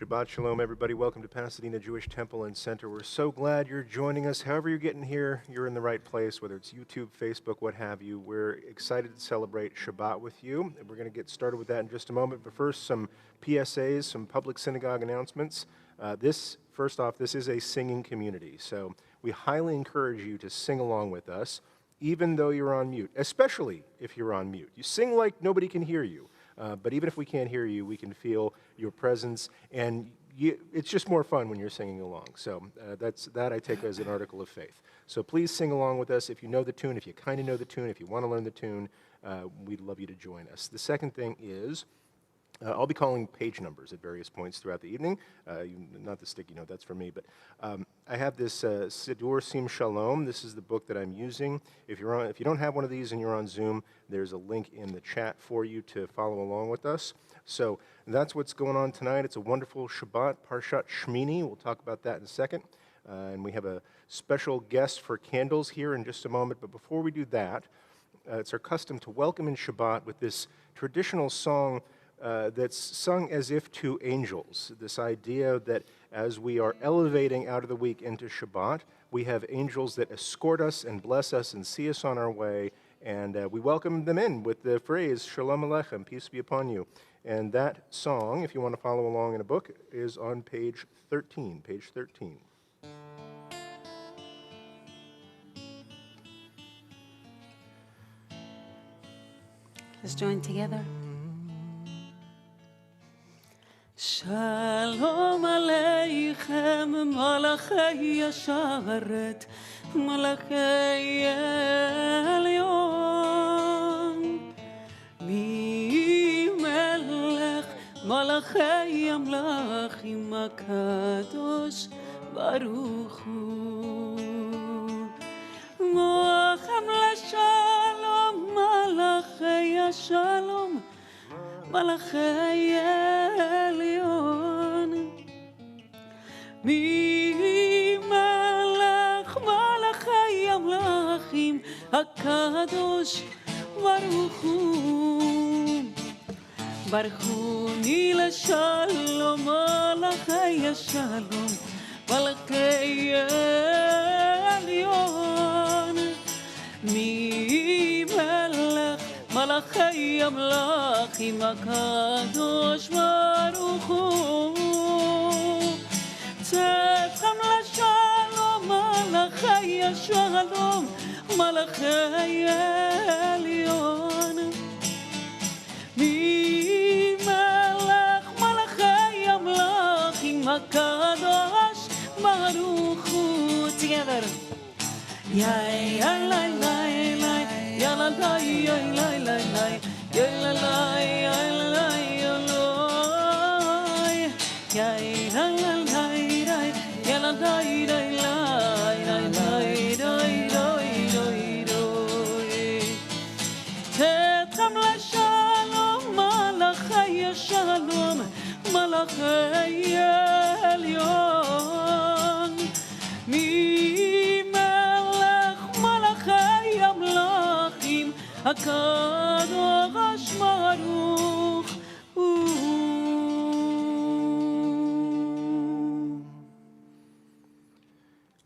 Shabbat Shalom, everybody. Welcome to Pasadena Jewish Temple and Center. We're so glad you're joining us. However you're getting here, you're in the right place, whether it's YouTube, Facebook, what have you. We're excited to celebrate Shabbat with you. And we're going to get started with that in just a moment. But first, some PSAs, some public synagogue announcements. First off, this is a singing community. So we highly encourage you to sing along with us, even though you're on mute, especially if you're on mute. You sing like nobody can hear you. But even if we can't hear you, we can feel your presence, and it's just more fun when you're singing along. So that I take as an article of faith. So please sing along with us if you know the tune, if you kind of know the tune, if you want to learn the tune, we'd love you to join us. The second thing is, I'll be calling page numbers at various points throughout the evening. Not the sticky note, that's for me, but I have this Siddur Sim Shalom. This is the book that I'm using. If you don't have one of these and you're on Zoom, there's a link in the chat for you to follow along with us. So that's what's going on tonight. It's a wonderful Shabbat, Parshat Shmini. We'll talk about that in a second. And we have a special guest for candles here in just a moment. But before we do that, it's our custom to welcome in Shabbat with this traditional song that's sung as if to angels. This idea that as we are elevating out of the week into Shabbat, we have angels that escort us and bless us and see us on our way, and we welcome them in with the phrase, Shalom Aleichem, peace be upon you. And that song, if you want to follow along in a book, is on page 13, page 13. Let's join together. Shalom Aleichem, Malachei Yasharet, Malachei Elyon. Mi Melech, Malachei Amlachim HaKadosh Baruch Hu. Mochem LaShalom, Malachei Yashalom, Malachei Elyon. Mi Melech Malachei Amlachim HaKadosh Baruch Hu. Baruchuni LaShalom, Malachei Shalom, Malachei Elyon. Mi Melech Malachei Amlachim HaKadosh Baruch Hu. Tzedchem LaShalom, Malachei Shalom, Malachei Elyon. Mi Melech Malachei Amlachim HaKadosh Baruch Hu. Together. Yay, la la la la, ya la la ya la la la, ya la la ya la la ya la, yay la la la la, ya la la la la la la la. Tetchem LaShalom, Malachei Shalom, Malachei Elyon. Mi הקדוש ברוך הוא.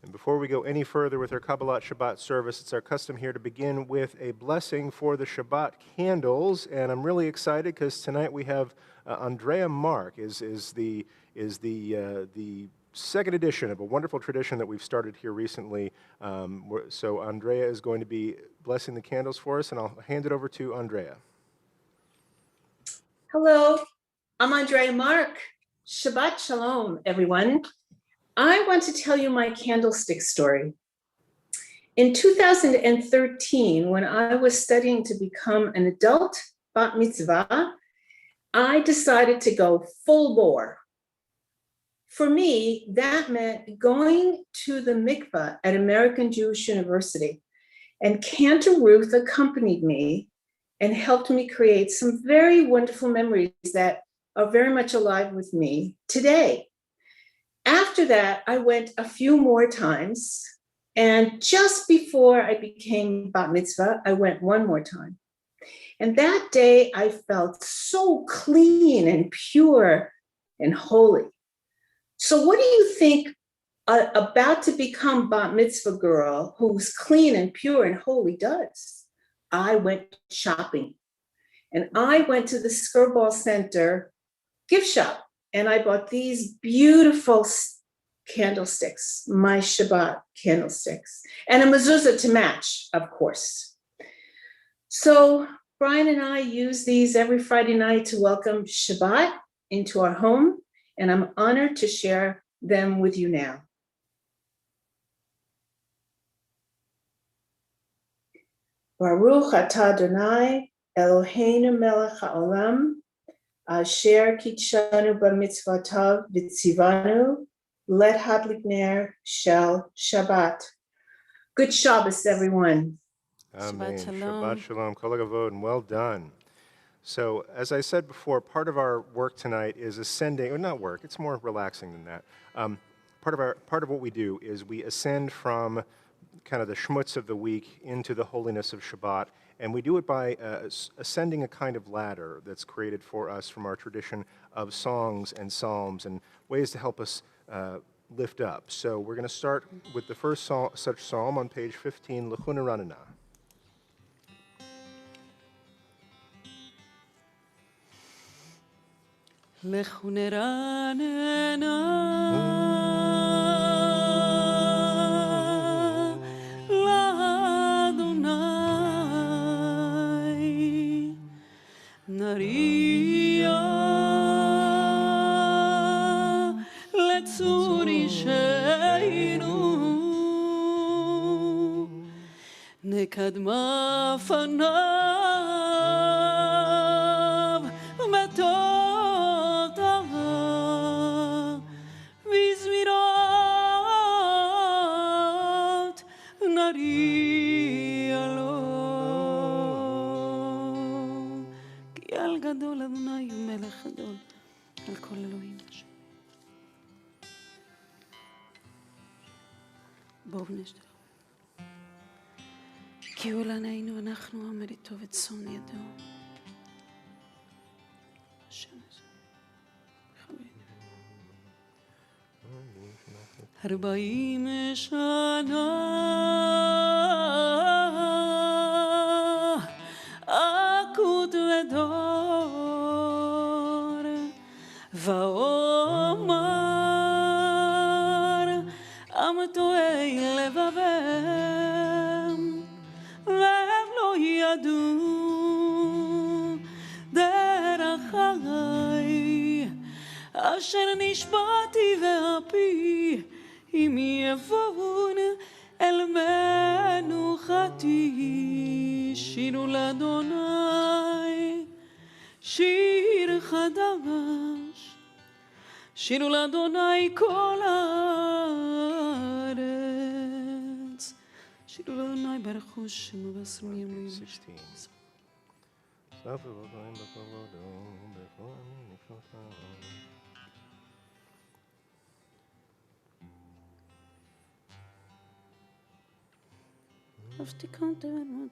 And before we go any further with our Kabbalat Shabbat service, it's our custom here to begin with a blessing for the Shabbat candles. And I'm really excited because tonight we have Andrea Mark is the second edition of a wonderful tradition that we've started here recently. So Andrea is going to be blessing the candles for us, and I'll hand it over to Andrea. Hello, I'm Andrea Mark. Shabbat Shalom, everyone. I want to tell you my candlestick story. In 2013, when I was studying to become an adult bat mitzvah, I decided to go full bore. For me, that meant going to the mikveh at American Jewish University, and Cantor Ruth accompanied me and helped me create some very wonderful memories that are very much alive with me today. After that, I went a few more times, and just before I became bat mitzvah, I went one more time. And that day, I felt so clean and pure and holy. So what do you think about to become bat mitzvah girl who's clean and pure and holy does? I went shopping, and I went to the Skirball Center gift shop, and I bought these beautiful candlesticks, my Shabbat candlesticks, and a mezuzah to match, of course. So Brian and I use these every Friday night to welcome Shabbat into our home, and I'm honored to share them with you now. Baruch atah Adonai Eloheinu melech haolam asher kitshanu b'mitzvotav v'tzivanu let hadlik ner shel Shabbat. Good Shabbos, everyone. Amen. Shabbat Shalom. Shabbat Shalom. Kol hakavod, and well done. So, as I said before, part of our work tonight is ascending, or not work, it's more relaxing than that. Part of what we do is we ascend from kind of the schmutz of the week into the holiness of Shabbat, and we do it by ascending a kind of ladder that's created for us from our tradition of songs and psalms and ways to help us lift up. So we're going to start with the first such psalm on page 15, L'chuna Ranana. לכו נרננה לאדוני נריע לצור אישנו נקדמה פניו בתודה וזמירות נריע לו כי על גדול אדוני הוא מלך גדול על כל אלוהים. בואו נשתתף. כי הוא עלינו אנחנו עומד איתו וצאן ידו. השם הזה. 40 שנה אקוט ודור ואומר עם טועי לבבם והם לא ידעו דרכי אשר נשבעתי ואפי אם יבואון אל מנוחתי שירו לאדוני שיר חדש שירו לאדוני כל הארץ שירו לאדוני ברכו שמו ועשו ימים 16. אהבתי כאן תבן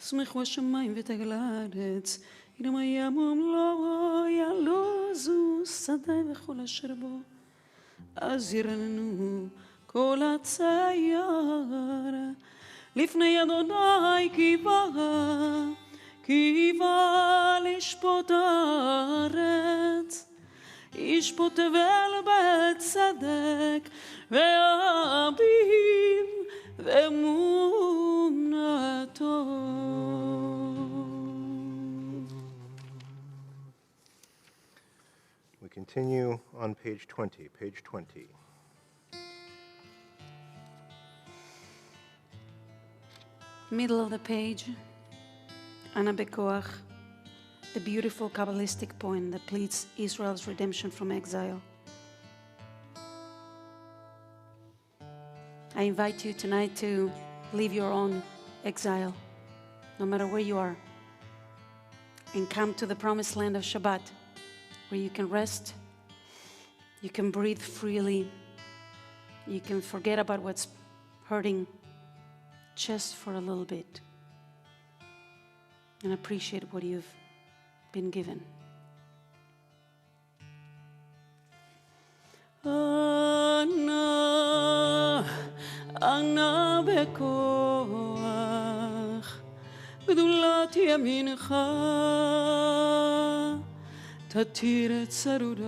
סמיכו השמיים ותגל הארץ, הנה מה ימום לא ילוזו שדה וכל אשר בו, אז ירננו כל הצייר, לפני אדוני קיווה לשפוט הארץ, ישפוט תבל בצדק ואביב ואמונתו. We continue on page 20, page 20. Middle of the page, Ana Bekoach, the beautiful Kabbalistic poem that pleads Israel's redemption from exile. I invite you tonight to leave your own exile, no matter where you are, and come to the promised land of Shabbat, where you can rest, you can breathe freely, you can forget about what's hurting just for a little bit, and appreciate what you've been given. Ana bekoach גדולת ימינך תתיר את צרורה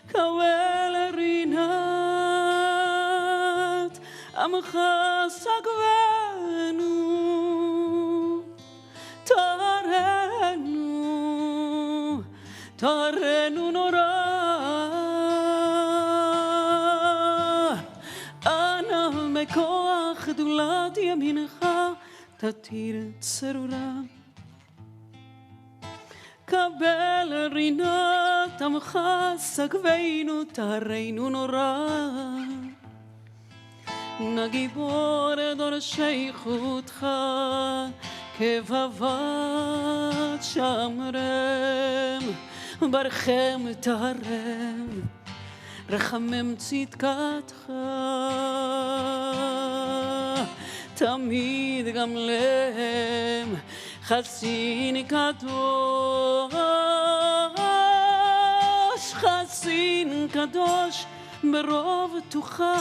קבל רינת עמך סגבנו תרנו נורא אנא מכוח גדולת ימינך תתיר צרורה קבל רינת עמך סגבנו תרנו נורא נגיבור דורשי חוטך כבבת שמרם ברכם תרם רחמם צדקתך תמיד גם להם חסין קדוש ברוב תוכה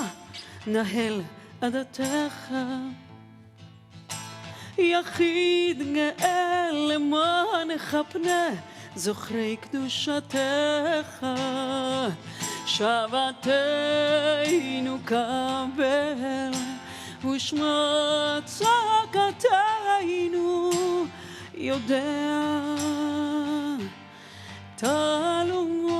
נהל עדתך יחיד גאה למענך פנה זוכרי קדושתך שבתנו קבל ושמע צעקתנו יודע תלומות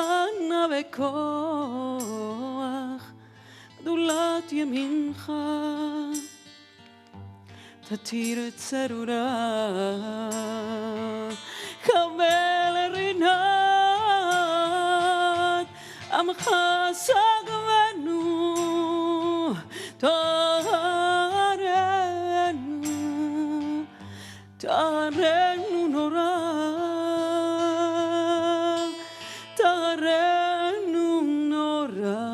אנא בכוח גדולת ימינך תתיר צרורה קבל רינת עמך סגבנו תרנו נורא תרנו נורא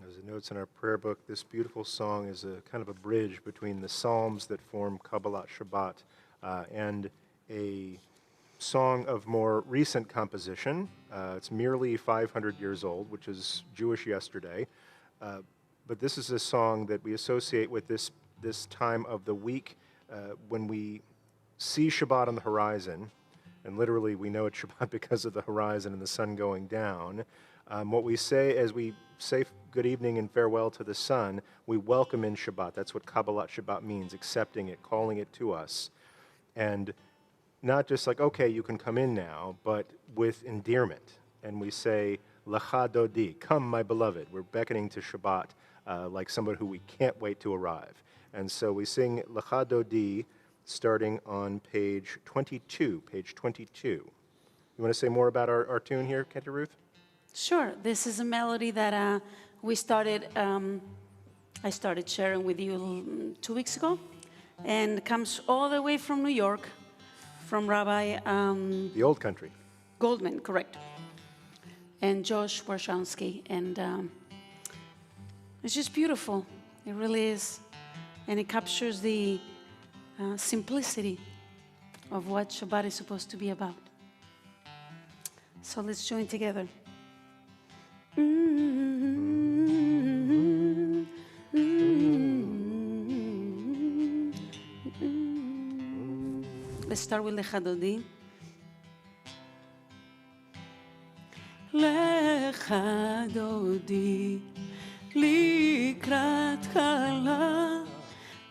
As it notes in our prayer book, this beautiful song is a kind of a bridge between the Psalms that form Kabbalat Shabbat and a song of more recent composition. It's merely 500 years old, which is Jewish yesterday. But this is a song that we associate with this time of the week when we see Shabbat on the horizon, and literally we know it's Shabbat because of the horizon and the sun going down. What we say as we say good evening and farewell to the sun, we welcome in Shabbat. That's what Kabbalat Shabbat means, accepting it, calling it to us. And not just like, okay, you can come in now, but with endearment. And we say, Lecha Dodi, come my beloved. We're beckoning to Shabbat like somebody who we can't wait to arrive. And so we sing Lecha Dodi starting on page 22, page 22. You want to say more about our tune here, Kenta Ruth? Sure. This is a melody that we started I started sharing with you 2 weeks ago, and it comes all the way from New York, from Rabbi The old country. Goldman, correct, and Josh Warshansky, and it's just beautiful. It really is, and it captures the simplicity of what Shabbat is supposed to be about. So let's join together. Let's start with Lecha Dodi. Lecha Dodi, likrat kala,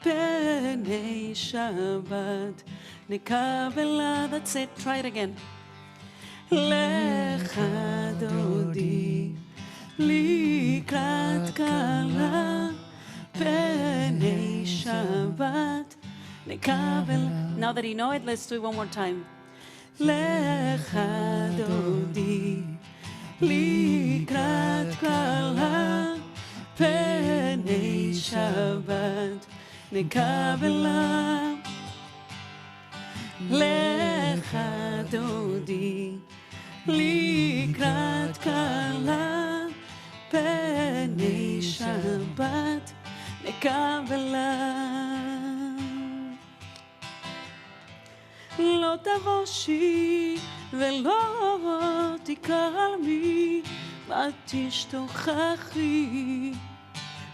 penei Shabbat, nekabela. That's it. Try it again. Lecha Dodi, likrat kala, penei Shabbat, nekabela. Now that you know it, let's do it one more time. Lecha Dodi, likrat kala, penei Shabbat, nekabela. Lecha Dodi, likrat kala, penei Shabbat, nekabela. לא תבושי ולא תקרמי, מה תשתוכחי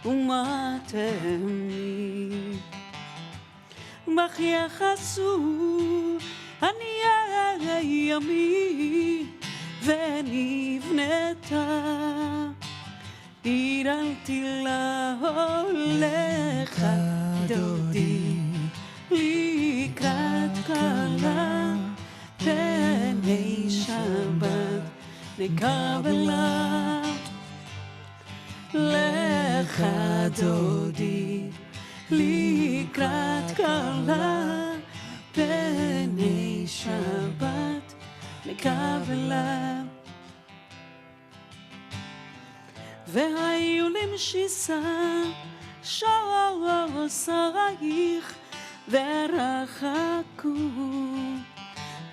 ומה תהמי. בך יחסו עניי ימי ונבנתה, עירלתי לה הולך דודי, לקראת קלה, פני שבת נקבלה. לך דודי, לקראת קלה, פני שבת נקבלה. והיו למשיסה שעורייך, ורחקו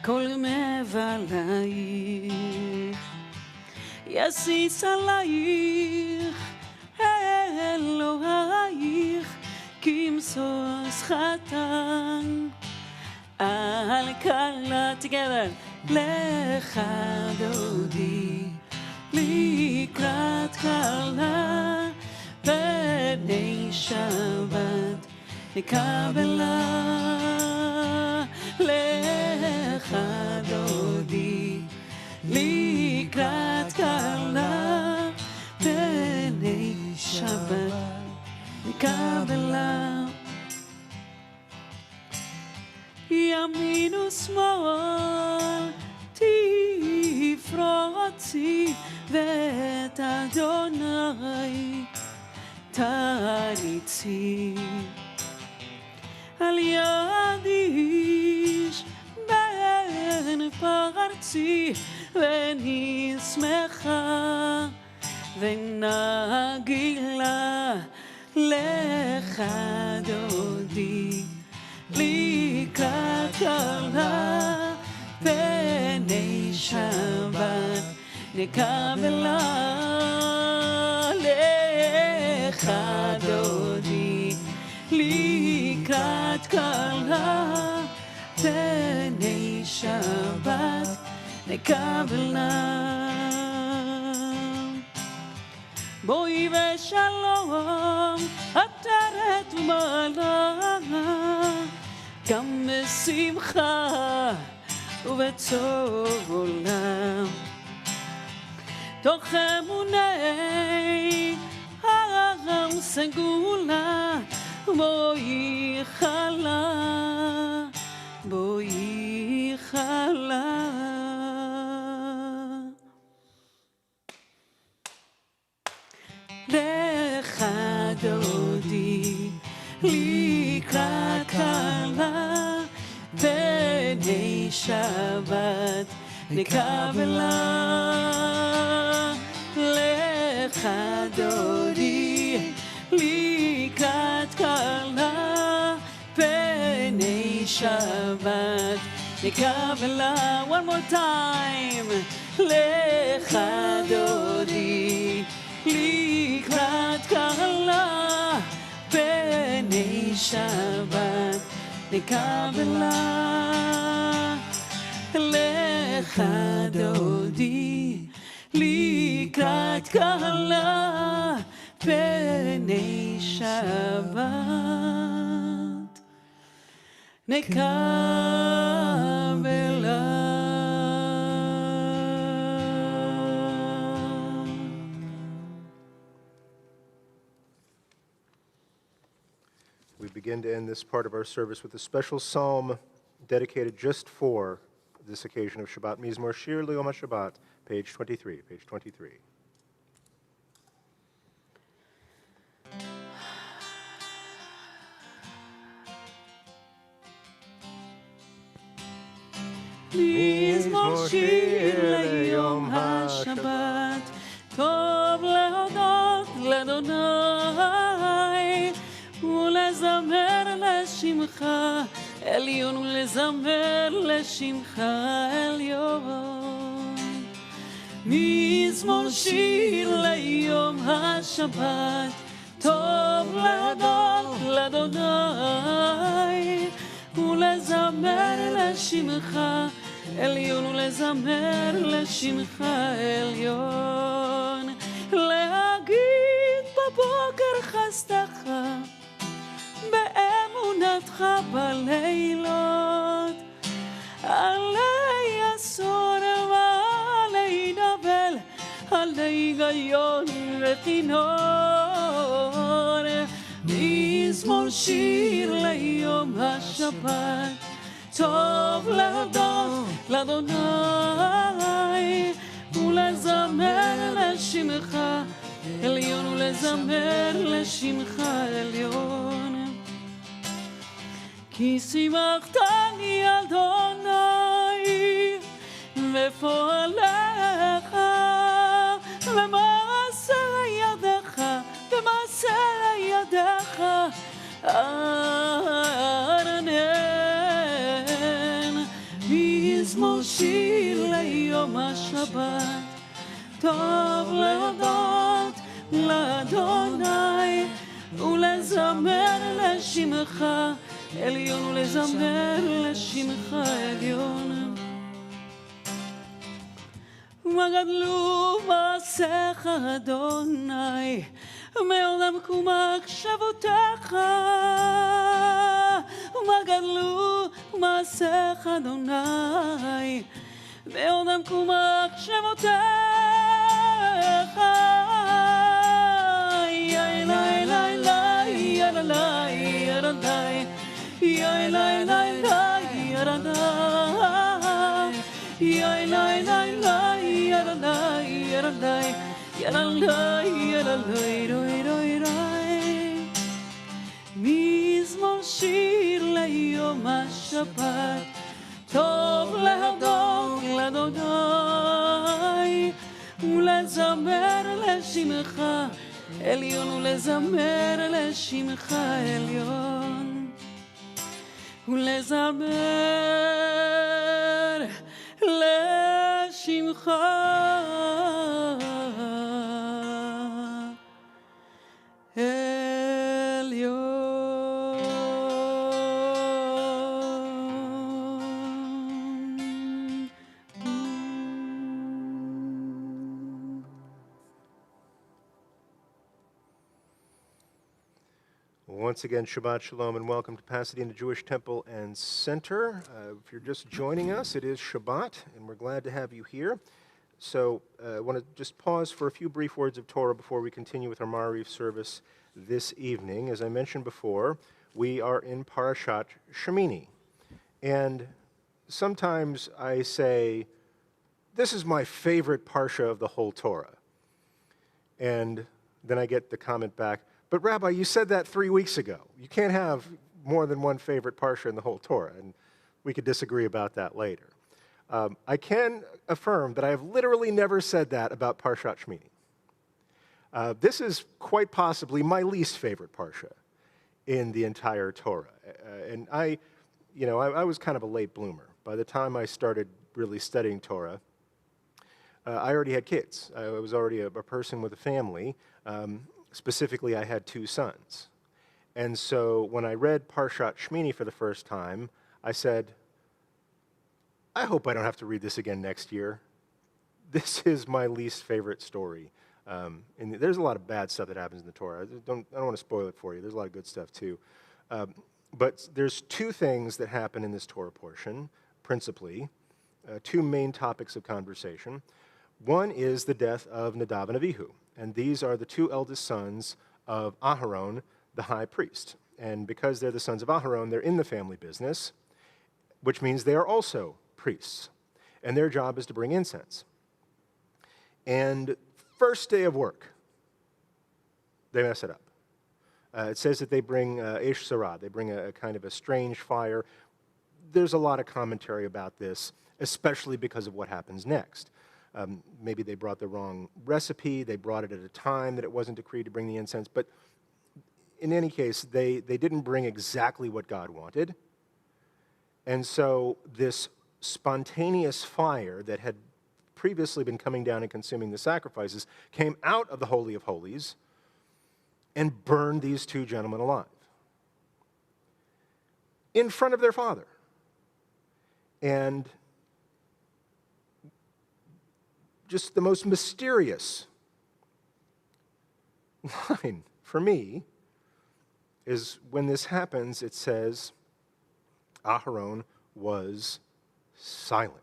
כל מבלייך. יסיס עלייך אלוהייך, כמסוס חתן על כלה. Together. לך דודי, לקראת כלה, פני שבת נקבלה. לך דודי, לקראת כלה, פני שבת נקבלה. ימין ושמאל תפרוצי, ואת אדוני תריצי. על יד איש בן פרצי, ונשמחה ונגילה. לך דודי, לקראת כלה, פני שבת נקבלה. לך דודי, לקראת כלה, פני שבת נקבלה. בואי ושלום, עטרת ומעלה, גם בשמחה ובטוב עולם. תוך אמוני העם סגולה, בואי חלה, בואי חלה. לך דודי, לקראת כלה, פני שבת נקבלה. לך דודי, Shabbat Nikavela. One more time. Lecha Dodi Likrat Kala B'nei Shabbat Nikavela. Lecha Dodi Likrat Kala B'nei Shabbat Nekavela. We begin to end this part of our service with a special psalm dedicated just for this occasion of Shabbat. Mizmor Shir L'Yom HaShabbat, page 23, page 23. מזמור שיר ליום השבת, טוב להודות לאדוני ולזמר לשמך עליון, ולזמר לשמך עליון. מזמור שיר ליום השבת, טוב להודות לאדוני ולזמר לשמך עליון, ולזמר לשמך עליון. להגיד בבוקר חסדך, באמונתך בלילות, עלי עשור ועלי נבל, עלי היגיון וכינור. מזמור שיר ליום השבת, טוב להודות לאדוני ולזמר לשמך עליון, ולזמר לשמך עליון. כי שימחתני אדוני ופועלך ומעשה ידך, ומעשה ידך ארנן. מזמור שיר ליום השבת, טוב להודות לאדוני ולזמר לשמך עליון, ולזמר לשמך עליון. מה גדלו מעשיך אדוני, מעולם קומה הקשבותיך. מה גדלו מעשיך אדוני, מעולם קומה הקשבותיך. יא לי לי לי יא לי יא לי יא לי לי לי יא לי יא לי לי לי יא לי יא לי יא לי. מזמור שיר ליום השבת, טוב להודות לאדוני ולזמר לשמך עליון, ולזמר לשמך עליון, ולזמר לשמך Once again, Shabbat Shalom and welcome to Pasadena Jewish Temple and Center. If you're just joining us, it is Shabbat, and we're glad to have you here. So I want to just pause for a few brief words of Torah before we continue with our Ma'ariv service this evening. As I mentioned before, we are in Parashat Shemini. And sometimes I say, this is my favorite parsha of the whole Torah. And then I get the comment back, but Rabbi, you said that 3 weeks ago. You can't have more than one favorite parsha in the whole Torah, and we could disagree about that later. I can affirm that I have literally never said that about Parshat Shemini. This is quite possibly my least favorite parsha in the entire Torah. And I I was kind of a late bloomer. By the time I started really studying Torah, I already had kids. I was already a person with a family. Specifically, I had 2 sons. And so when I read Parshat Shmini for the first time, I said, I hope I don't have to read this again next year. This is my least favorite story. And there's a lot of bad stuff that happens in the Torah. I don't want to spoil it for you. There's a lot of good stuff too. But there's 2 things that happen in this Torah portion, principally, 2 main topics of conversation. One is the death of Nadav and Avihu. And these are the 2 eldest sons of Aharon, the high priest. And because they're the sons of Aharon, they're in the family business, which means they are also priests. And their job is to bring incense. And first day of work, they mess it up. It says that they bring Eish Sarah. They bring a kind of a strange fire. There's a lot of commentary about this, especially because of what happens next. Maybe they brought the wrong recipe. They brought it at a time that it wasn't decreed to bring the incense. But in any case, they didn't bring exactly what God wanted. And so this spontaneous fire that had previously been coming down and consuming the sacrifices came out of the Holy of Holies and burned these 2 gentlemen alive in front of their father. And just the most mysterious line for me is when this happens, it says, Aharon was silent.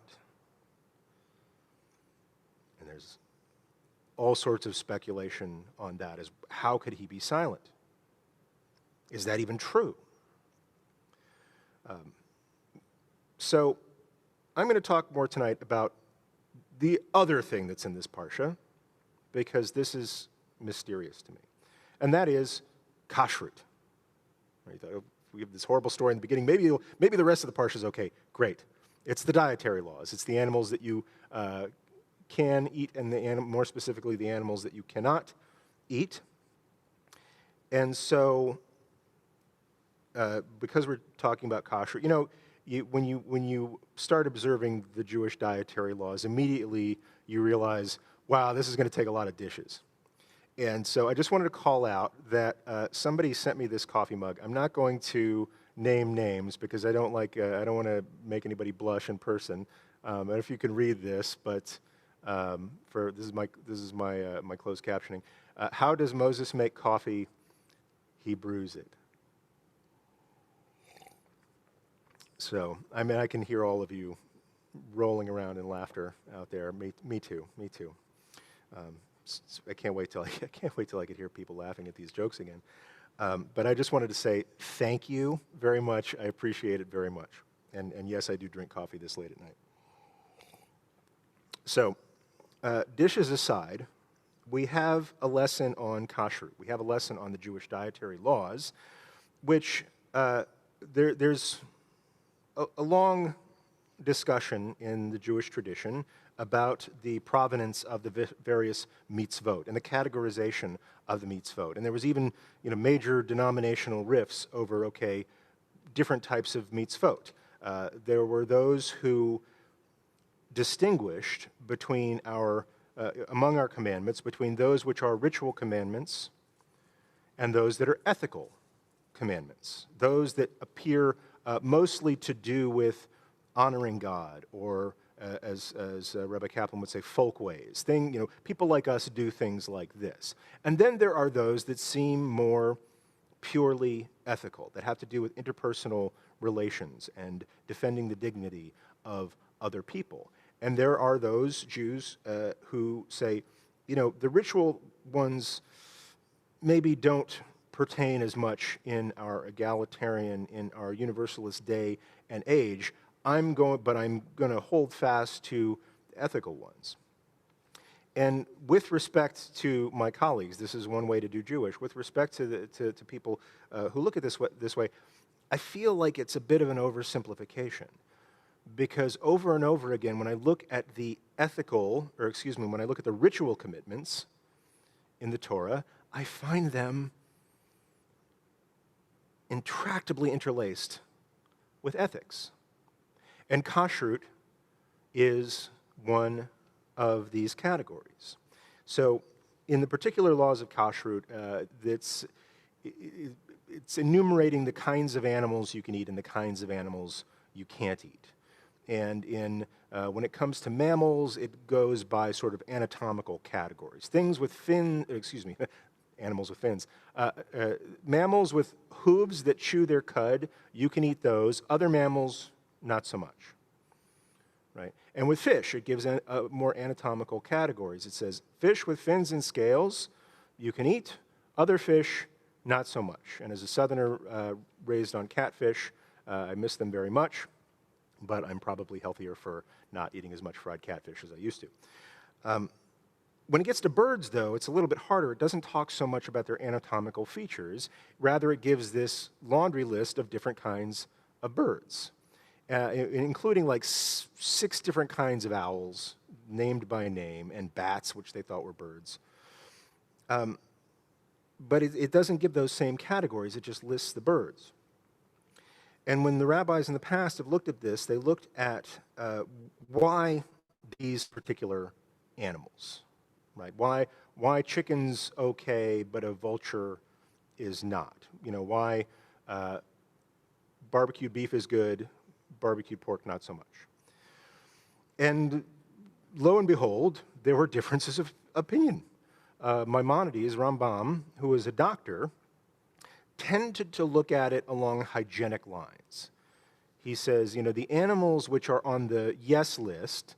And there's all sorts of speculation on that, as how could he be silent? Is that even true? So I'm going to talk more tonight about the other thing that's in this parsha, because this is mysterious to me, and that is kashrut. Right? We have this horrible story in the beginning. Maybe the rest of the parsha is okay. Great. It's the dietary laws. It's the animals that you can eat, and more specifically, the animals that you cannot eat. And so, because we're talking about kashrut, when you start observing the Jewish dietary laws, immediately you realize, wow, this is going to take a lot of dishes. And so I just wanted to call out that somebody sent me this coffee mug. I'm not going to name names because I don't want to make anybody blush in person. And if you can read this, but this is my closed captioning. How does Moses make coffee? He brews it. So, I can hear all of you rolling around in laughter out there. Me too. I can't wait till I could hear people laughing at these jokes again. But I just wanted to say thank you very much. I appreciate it very much. And yes, I do drink coffee this late at night. So, dishes aside, we have a lesson on kashrut. We have a lesson on the Jewish dietary laws, which there's a long discussion in the Jewish tradition about the provenance of the various mitzvot and the categorization of the mitzvot. And there was even major denominational rifts over, different types of mitzvot. There were those who distinguished between among our commandments, between those which are ritual commandments and those that are ethical commandments, those that appear mostly to do with honoring God, or as Rabbi Kaplan would say, folkways. People like us do things like this. And then there are those that seem more purely ethical, that have to do with interpersonal relations and defending the dignity of other people. And there are those Jews who say, the ritual ones maybe don't pertain as much in our egalitarian, in our universalist day and age. I'm going to hold fast to ethical ones. And with respect to my colleagues, this is one way to do Jewish. With respect to people who look at this way, I feel like it's a bit of an oversimplification, because over and over again, when I look at when I look at the ritual commitments in the Torah, I find them intractably interlaced with ethics. And kashrut is one of these categories. So in the particular laws of kashrut, it's enumerating the kinds of animals you can eat and the kinds of animals you can't eat. And when it comes to mammals, it goes by sort of anatomical categories. Things with animals with fins. Mammals with hooves that chew their cud, you can eat those. Other mammals, not so much. Right? And with fish, it gives more anatomical categories. It says fish with fins and scales, you can eat. Other fish, not so much. And as a southerner raised on catfish, I miss them very much, but I'm probably healthier for not eating as much fried catfish as I used to. When it gets to birds, though, it's a little bit harder. It doesn't talk so much about their anatomical features. Rather, it gives this laundry list of different kinds of birds, including like 6 different kinds of owls, named by name, and bats, which they thought were birds. But it doesn't give those same categories. It just lists the birds. And when the rabbis in the past have looked at this, they looked at why these particular animals, right? Why chicken's okay, but a vulture is not? You know, why barbecued beef is good, barbecued pork not so much? And lo and behold, there were differences of opinion. Maimonides, Rambam, who was a doctor, tended to look at it along hygienic lines. He says, you know, the animals which are on the yes list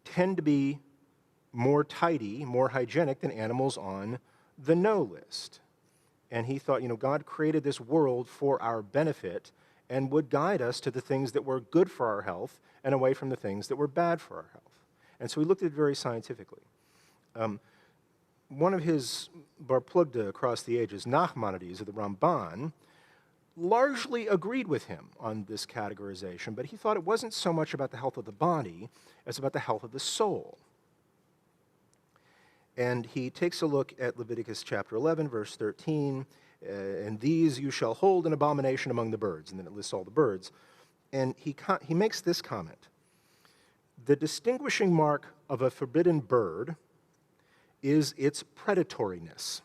tend to be more tidy, more hygienic than animals on the no list. And he thought, you know, God created this world for our benefit and would guide us to the things that were good for our health and away from the things that were bad for our health. And so he looked at it very scientifically. One of his bar plugda across the ages, Nachmanides of the Ramban, largely agreed with him on this categorization, but he thought it wasn't so much about the health of the body as about the health of the soul. And he takes a look at Leviticus chapter 11, verse 13, and these you shall hold in abomination among the birds, and then it lists all the birds. And he makes this comment: the distinguishing mark of a forbidden bird is its predatoriness.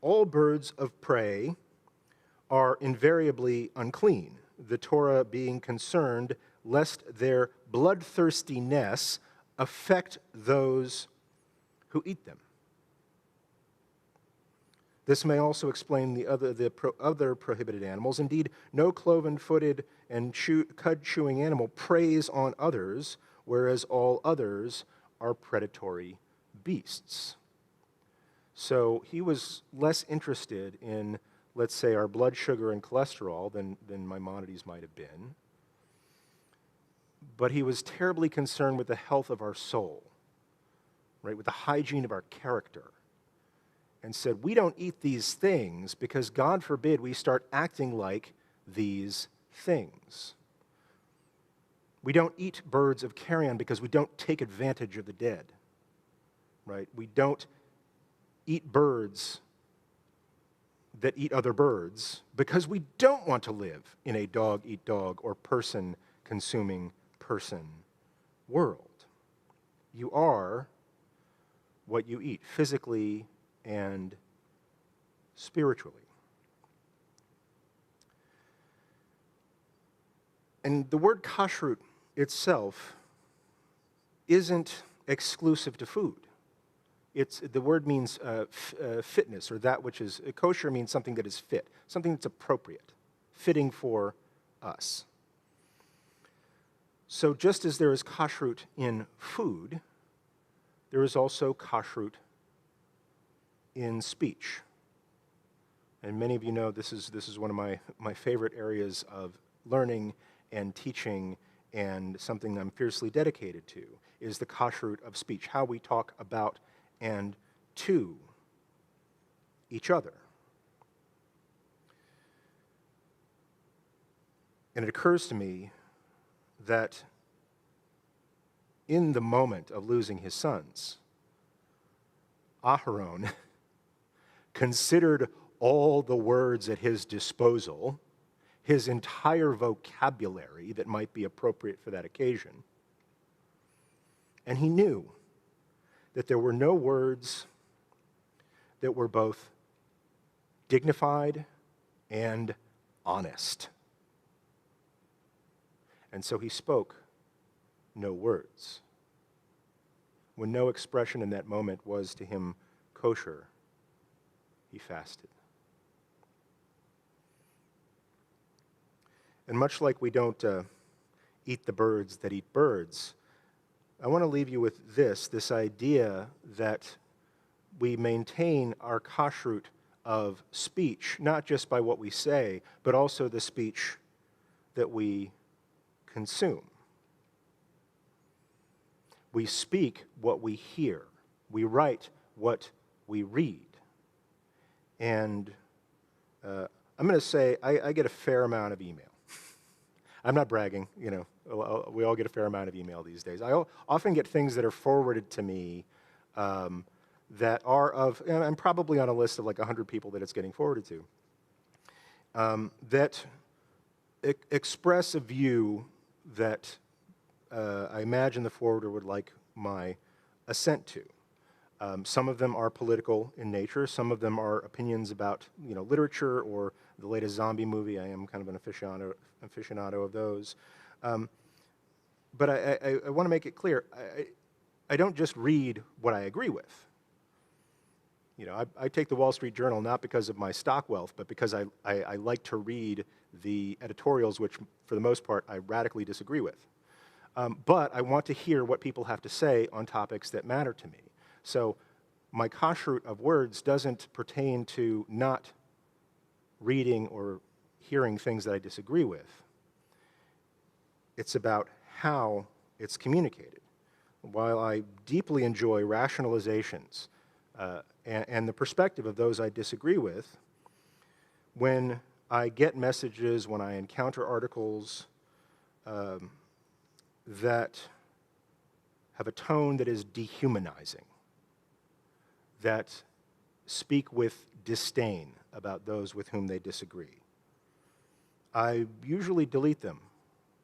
All birds of prey are invariably unclean, the Torah being concerned lest their bloodthirstiness affect those who eat them. This may also explain the other prohibited animals. Indeed, no cloven-footed and cud-chewing animal preys on others, whereas all others are predatory beasts. So he was less interested in, let's say, our blood sugar and cholesterol than Maimonides might have been. But he was terribly concerned with the health of our soul, right, with the hygiene of our character, and said, we don't eat these things because God forbid we start acting like these things. We don't eat birds of carrion because we don't take advantage of the dead. Right? We don't eat birds that eat other birds because we don't want to live in a dog-eat-dog or person-consuming person world. You are what you eat, physically and spiritually. And the word kashrut itself isn't exclusive to food. The word means fitness, or that which is kosher means something that is fit, something that's appropriate, fitting for us. So just as there is kashrut in food, there is also kashrut in speech. And many of you know this is one of my favorite areas of learning and teaching, and something I'm fiercely dedicated to is the kashrut of speech, how we talk about and to each other. And it occurs to me that in the moment of losing his sons, Aharon considered all the words at his disposal his entire vocabulary that might be appropriate for that occasion. And he knew that there were no words that were both dignified and honest. And so he spoke no words. When no expression in that moment was to him kosher, he fasted. And much like we don't eat the birds that eat birds, I want to leave you with this idea that we maintain our kashrut of speech, not just by what we say, but also the speech that we consume. We speak what we hear. We write what we read. And I'm going to say I get a fair amount of email. I'm not bragging, you know, we all get a fair amount of email these days. I often get things that are forwarded to me that are of, and I'm probably on a list of like 100 people that it's getting forwarded to, that express a view that I imagine the forwarder would like my assent to. Some of them are political in nature. Some of them are opinions about, you know, literature or the latest zombie movie. I am kind of an aficionado of those. But I want to make it clear, I don't just read what I agree with. You know, I take the Wall Street Journal not because of my stock wealth, but because I like to read the editorials, which for the most part I radically disagree with. But I want to hear what people have to say on topics that matter to me. So my kashrut of words doesn't pertain to not reading or hearing things that I disagree with. It's about how it's communicated. While I deeply enjoy rationalizations and the perspective of those I disagree with, when I get messages, when I encounter articles that have a tone that is dehumanizing, that speak with disdain about those with whom they disagree, I usually delete them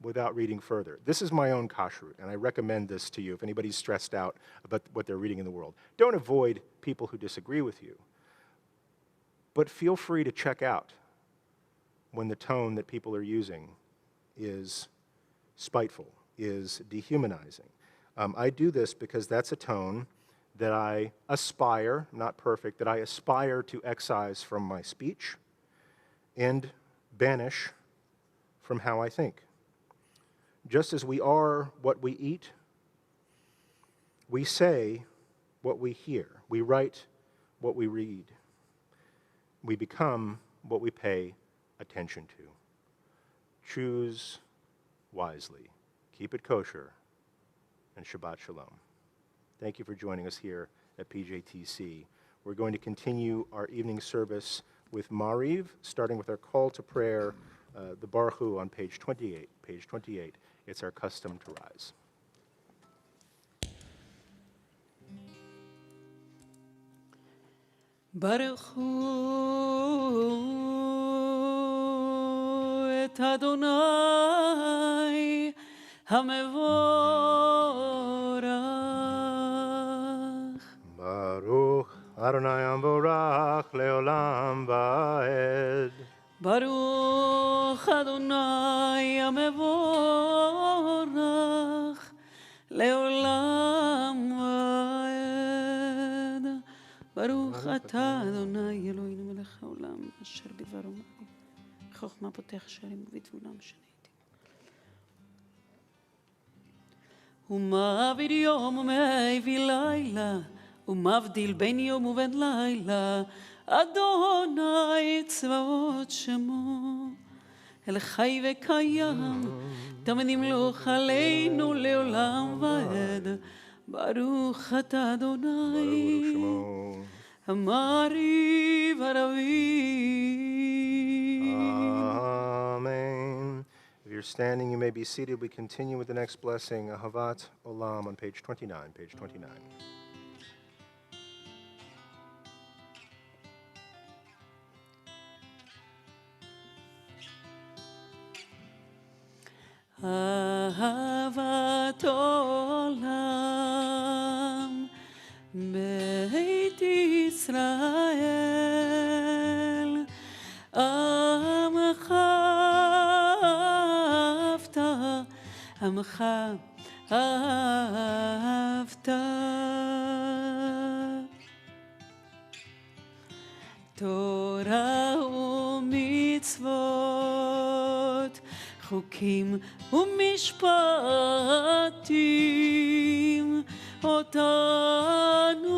without reading further. This is my own kashrut, and I recommend this to you if anybody's stressed out about what they're reading in the world. Don't avoid people who disagree with you, but feel free to check out when the tone that people are using is spiteful, is dehumanizing. I do this because that's a tone that I aspire, not perfect, that I aspire to excise from my speech and banish from how I think. Just as we are what we eat, we say what we hear. We write what we read. We become what we pay attention to. Choose wisely. Keep it kosher. And Shabbat Shalom. Thank you for joining us here at PJTC. We're going to continue our evening service with Mariv, starting with our call to prayer, the Baruch Hu on page 28. Page 28. It's our custom to rise. Baruch Hu et Adonai HaMevorach. Baruch Adonai Amborach Leolam Vaed. Baruch Adonai HaMevorach Leolam Vaed. Baruch Ata Adonai Eloheinu melech haolam asher bidvaro ma'alim חוכמה פותח שערים ובתבונם שניתי. ומעביר יום ומעביר לילה, ומבדיל בין יום ובין לילה, אדוני צבאות שמו, אל חי וקיים, תמיד ימלוך עלינו לעולם ועד. ברוך אתה אדוני, המעריב הרביב. Amen. If you're standing, you may be seated. We continue with the next blessing, Ahavat Olam, on page 29. Page 29. אהבת עולם בית ישראל עמך אהבת עמך אהבת תורה ומצוות חוקים ומשפטים אותנו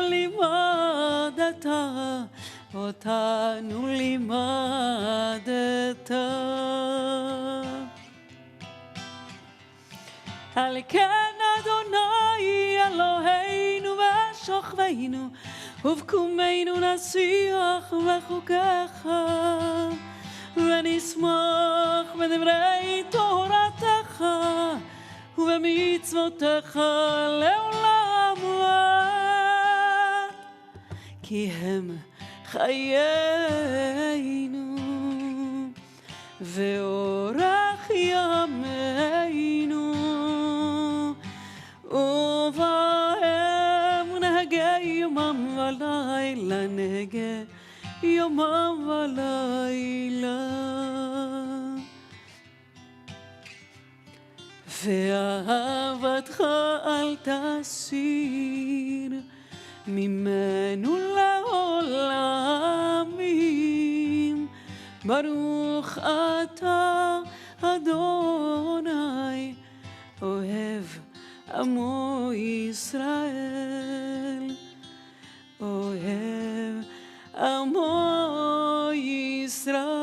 לימדת אותנו לימדת על כן אדוני אלוהינו ושוכבנו ובקומנו נשיח בחוקיך ונשמח בדברי תורתך ובמצוותיך לעולם ועד כי הם חיינו ואורך ימינו ובהם נהגה יומם ולילה נהגה יומם ולילה ואהבתך אל תסיר ממנו לעולמים ברוך אתה אדוני אוהב עמו ישראל אוהב עמו ישראל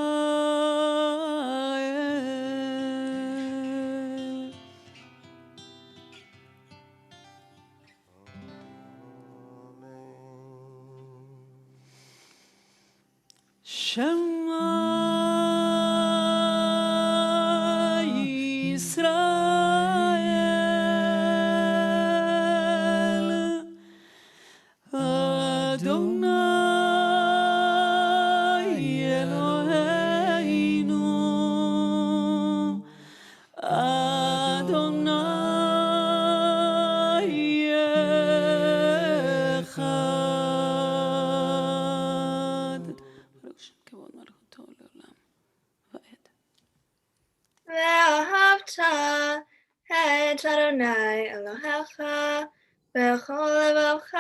שמע את אדוני אלוהיך בכל לבבך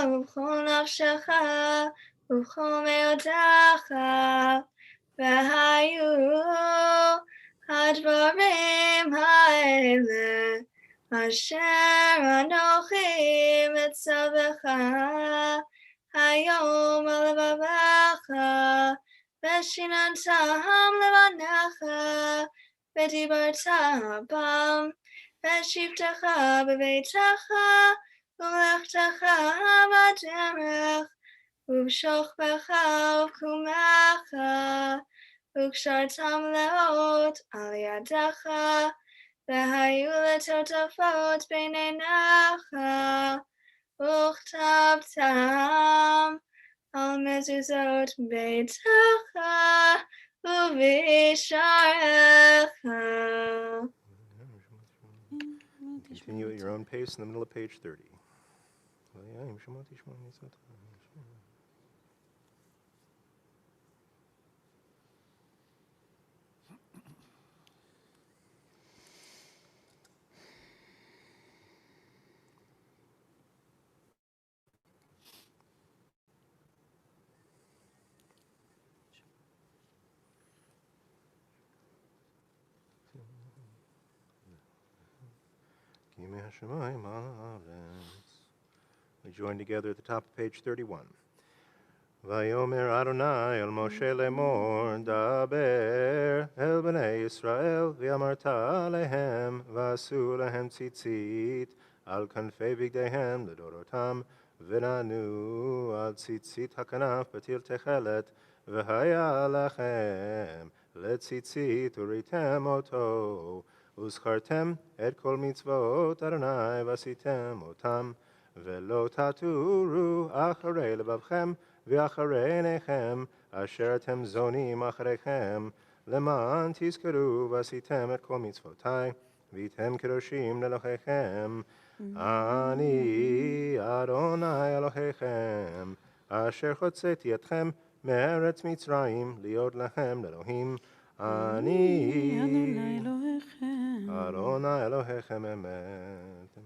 ובכל נפשך ובכל מאודך והיו הדברים האלה אשר אנוכי מצווך היום על לבבך ושיננתם לבניך ודיברת בם ושבתך בביתך ומלאכתך בדרך ובשוכבך ובקומך וקשרתם לאות על ידך והיו לטוטפות בין עיניך וכתבתם על מזוזות ביתך ובשעריך. Continue at your own pace in the middle of page 30. We join together at the top of page 31. Vayomer Adonai el Moshe lemor daber el bnei Yisrael v'amarta lehem v'asu lehem tzitzit al kanfei bigdehem ledorotam v'nanu al tzitzit hakanaf batil techelet v'haya lachem letzitzit uritem oto וזכרתם את כל מצוות אדוני ועשיתם אותם ולא תטורו אחרי לבבכם ואחרי עיניכם אשר אתם זונים אחריכם למען תזכרו ועשיתם את כל מצוותי, והייתם קדושים לאלוהיכם. אני אדוני אלוהיכם, אשר הוצאתי אתכם מארץ מצרים, להיות לכם לאלוהים. אני אדוני אלוהיכם. אדוני אלוהיכם אמת.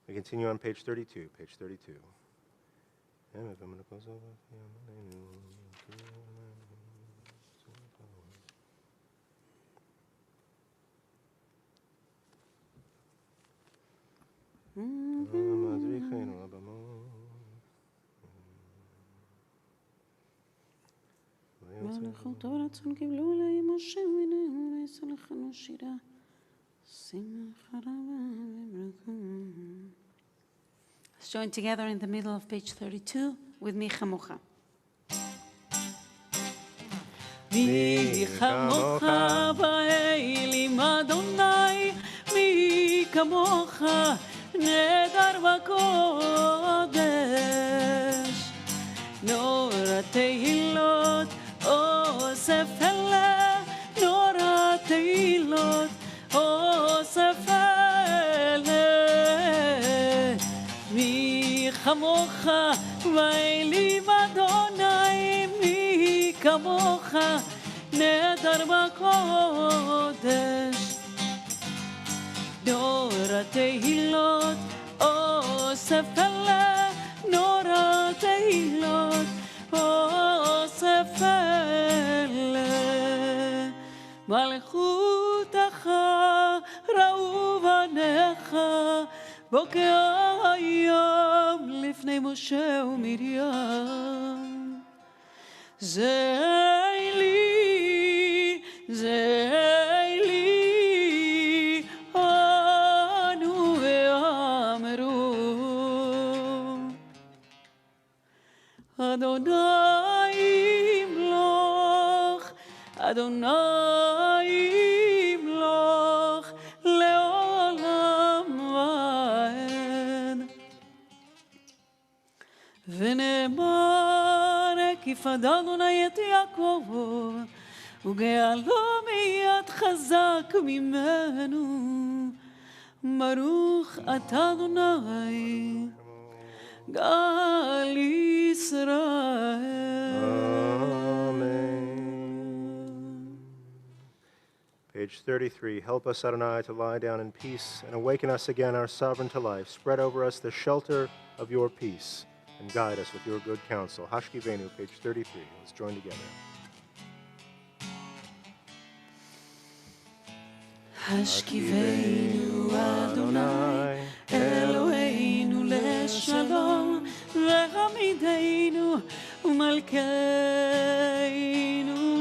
We continue on page 32, page 32. מלכותו ורצון קיבלו עליהם משה ובינינו ויעשו לכנו שירה. שמחה רבה וברכה. Let's join together in the middle of page 32 with מי כמוך. מי כמוך באלים אדוני, מי כמוך נדר בקודש. נור התהילות אוסף אלה, נור התהילות אוסף אלה. מי כמוך באלים אדוני, מי כמוך נדר בקודש. נור התהילות אוסף אלה, נור התהילות אוסף אלה. מלכותך ראו בניך, בוקר היום לפני משה ומרים. זה לי, זה לי, אנו ואמרו. אדוני ימלוך, אדוני ימלוך, לעולם ועד. ונאמר, כיפד אדוני את יעקב, וגאלו מיד חזק ממנו. ברוך אתה אדוני, גאל ישראל. Page 33, help us, Adonai, to lie down in peace, and awaken us again, our sovereign, to life. Spread over us the shelter of your peace, and guide us with your good counsel. Hashkivenu, page 33. Let's join together. השכיבנו אדוני אלוהינו לשלום, והעמידנו ומלכנו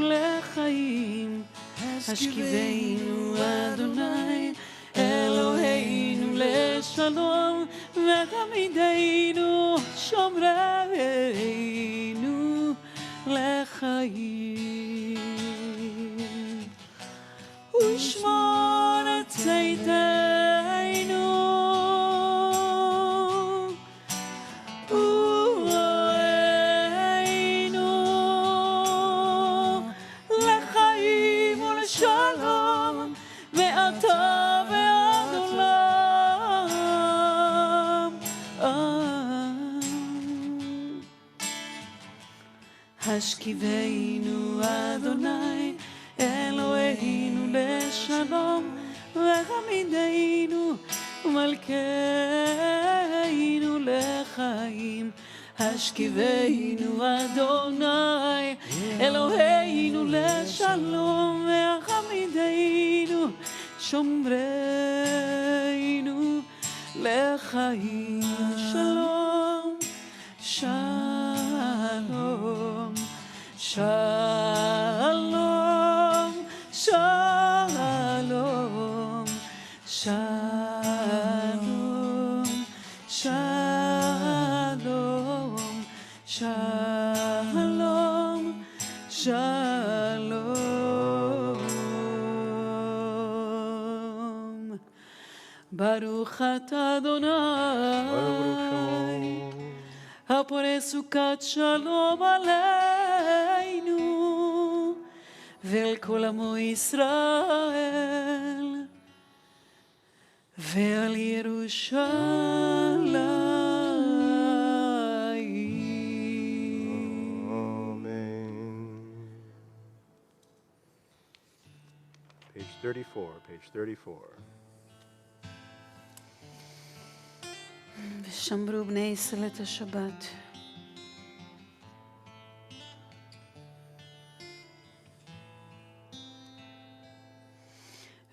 לחיים. השכיבנו אדוני אלוהינו לשלום, והעמידנו שומרנו לחיים. ושמור את צאתנו ובואנו לחיים ולשלום, מעתה ועד עולם. השכיבנו אדוני אלוהינו לשלום, והעמידנו ומלכנו לחיים. השכיבנו אדוני אלוהינו לשלום, והעמידנו שומרנו לחיים. שלום, שלום, שלום, שלום, שלום, שלום, שלום, שלום. ברוך אתה אדוני, הפורש סוכת שלום עלינו. ואל כל עמו ישראל ועל ירושלים. Amen. Page 34, page 34. ושמרו בני ישראל את השבת.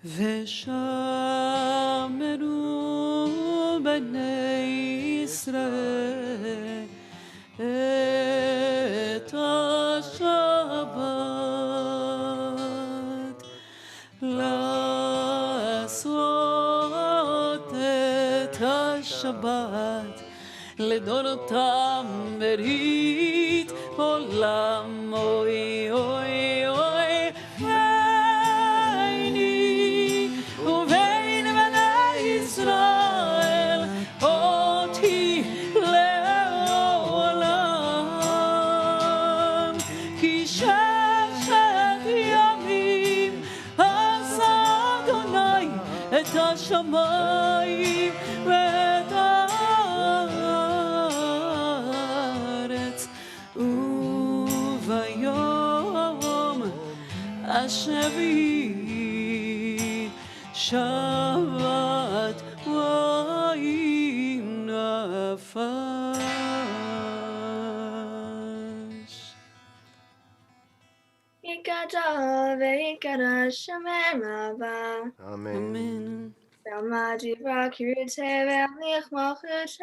ושמרו בני ישראל את השבת לעשות את השבת לדורותם ברית עולם. אוי אוי אוי ביני ובין בני ישראל אותי לעולם, כי ששת ימים עשה אדוני את השמיים ואת הארץ, וביום השביעי שבת ויהי נפש. יקדש ויקדש שמר רבה. Amen. אמן. ועמד דברה קריאותי והליך מלכותי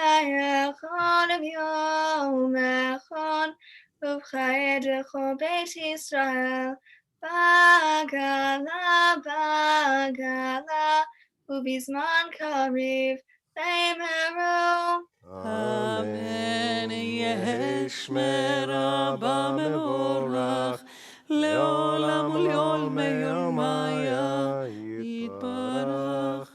בחייכון וביום אחד ובחיי דכל בית ישראל בגלה בגלה ובזמן קריב ואמרו אמן. יהי שמי רבה מבורך לעולם ולעולמי יומיה יתברך.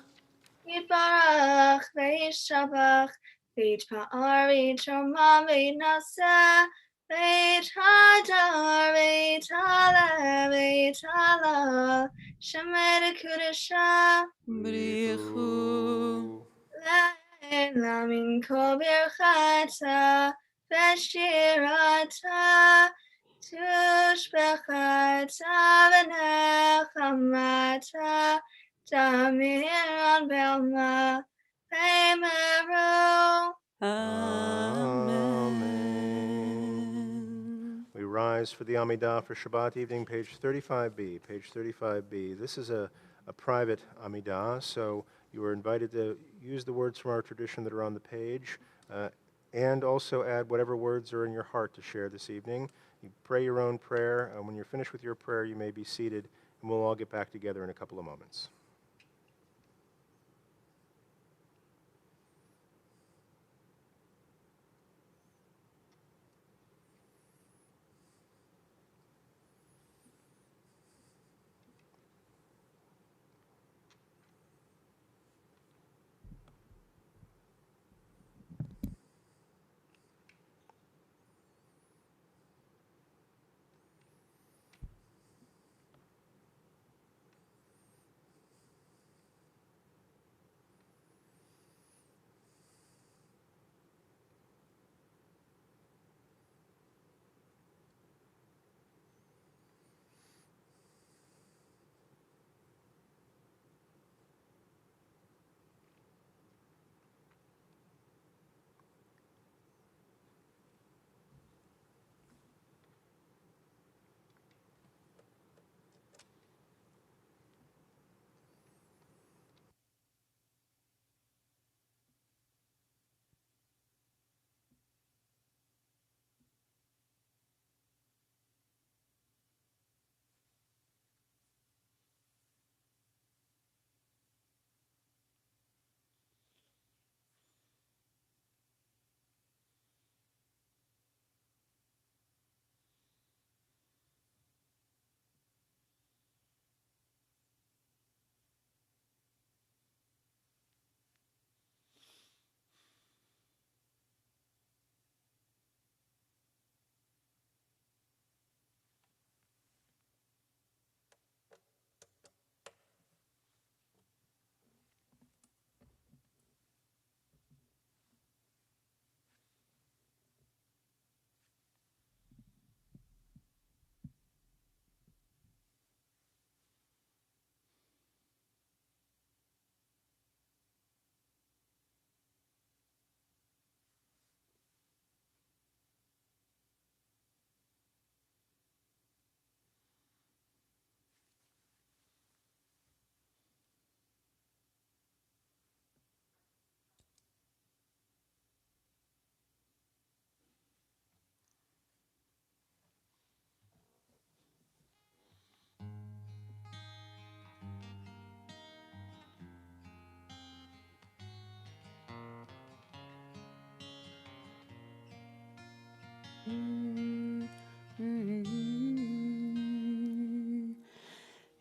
יתברך וישבח ויתפאר ויתרומם ויתנשא ויתהדר ויתהלל ויתהלל שמי לקודשה בריחו לעילא מן כל ברכתה ושירתה תושבחתה ונחמתה תמירן בעלמא ואמרו Amen. We rise for the Amidah for Shabbat evening, page 35b. Page 35b. This is a private Amidah, so you are invited to use the words from our tradition that are on the page, and also add whatever words are in your heart to share this evening. You pray your own prayer, and when you're finished with your prayer, you may be seated, and we'll all get back together in a couple of moments.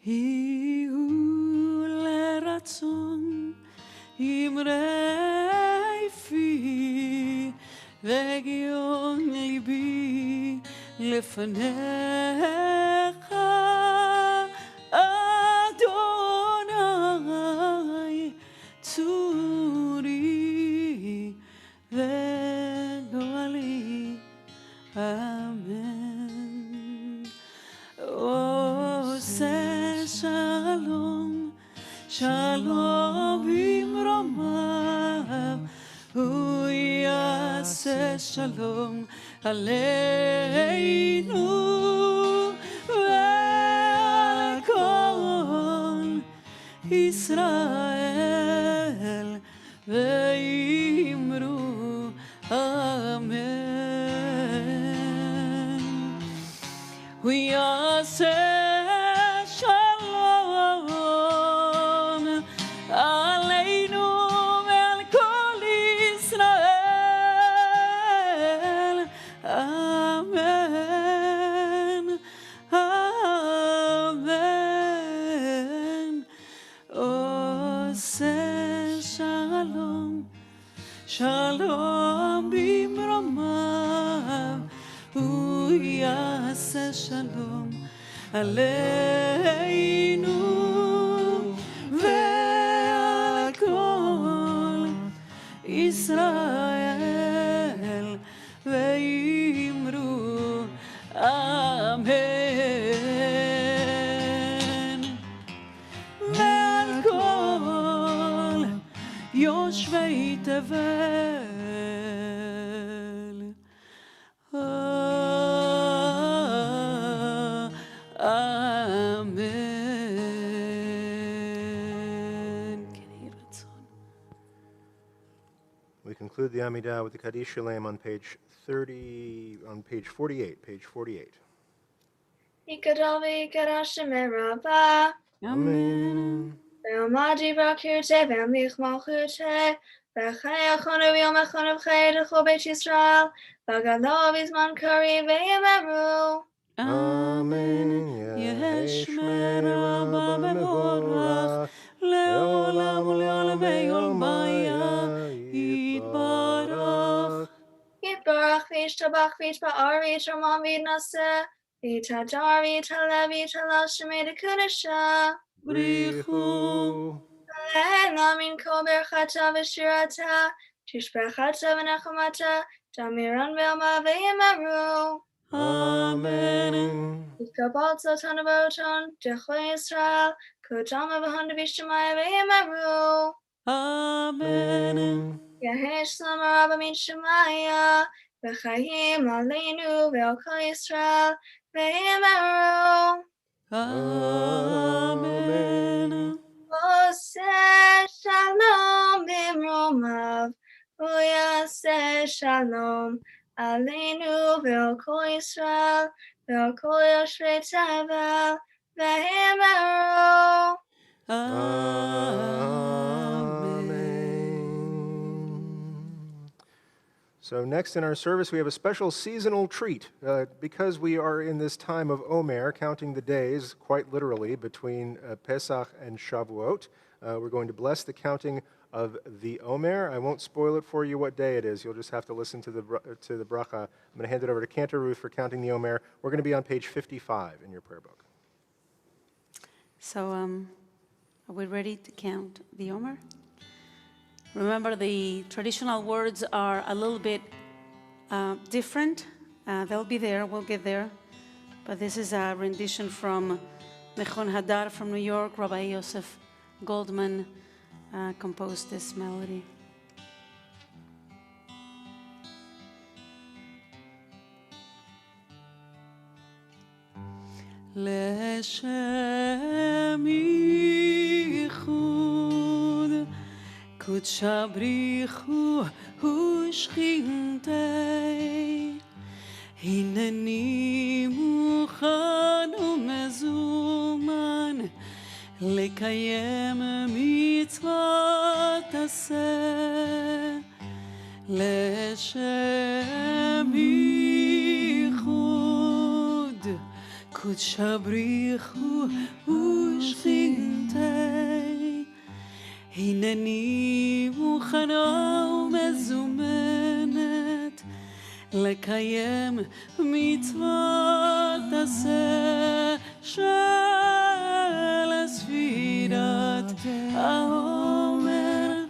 היו לרצון אמרי פי וגיון ליבי לפניך אדוני צורי וגואלי אמן עושה שלום שלום במרומיו הוא יעשה שלום עלינו ועל כל ישראל ואמרו אמן הוא יעשה שלום עלינו ועל כל ישראל אמן אמן עושה שלום שלום במרומיו הוא יעשה שלום עלינו ועל כל ישראל ואמרו אמן ועל כל יושבי תבל We conclude the Amidah with the Kaddish Shalem on page 48, page 48. יגדל ויגדל שמי רבה, Amen. ועמדי בקרתי והמליך מלכותי, וחיי אחונו ויום אחונו וחיי לכל בית ישראל, וגדלו בזמן קריב ויאמרו. Amen. יהי שמי רבה מבורך לעולם ולעולמי עולמיה יתברך יתברך וישתבח ויתפאר ויתרומם ויתנשא, ויתהדר ויתהלל ויתהלל שמי לקודשה. בריחו הללה מן כל ברכתה ושירתה, תשבחתה ונחמתה, תמירן בעלמה ויאמרו. אמן יתקבל צאתן ובראתן, דרכי ישראל, קודם ובהן בשמיים ויאמרו. אמן יהי שלום רב מן שמיה, וחיים עלינו ועל כל ישראל, ויאמרו. אמן עושה שלום במרומיו, הוא יעשה שלום עלינו ועל כל ישראל, ועל כל יושבי תבל, ויאמרו. So next in our service, we have a special seasonal treat. Because we are in this time of Omer, counting the days, quite literally, between Pesach and Shavuot, we're going to bless the counting of the Omer. I won't spoil it for you what day it is. You'll just have to listen to the bracha. I'm going to hand it over to Cantor Ruth for counting the Omer. We're going to be on page 55 in your prayer book. So, are we ready to count the Omer? Remember, the traditional words are a little bit different. They'll be there, we'll get there. But this is a rendition from Mechon Hadar from New York. Rabbi Yosef Goldman composed this melody. Leshem yichud Kudsha brichu ushchintei Hineni mukhan umezuman Lekayem mitzvot aseh Leshem yichud קודשא בריחו ושכינתי, הנני מוכנה ומזומנת לקיים מצוות עשה של ספירת העומר,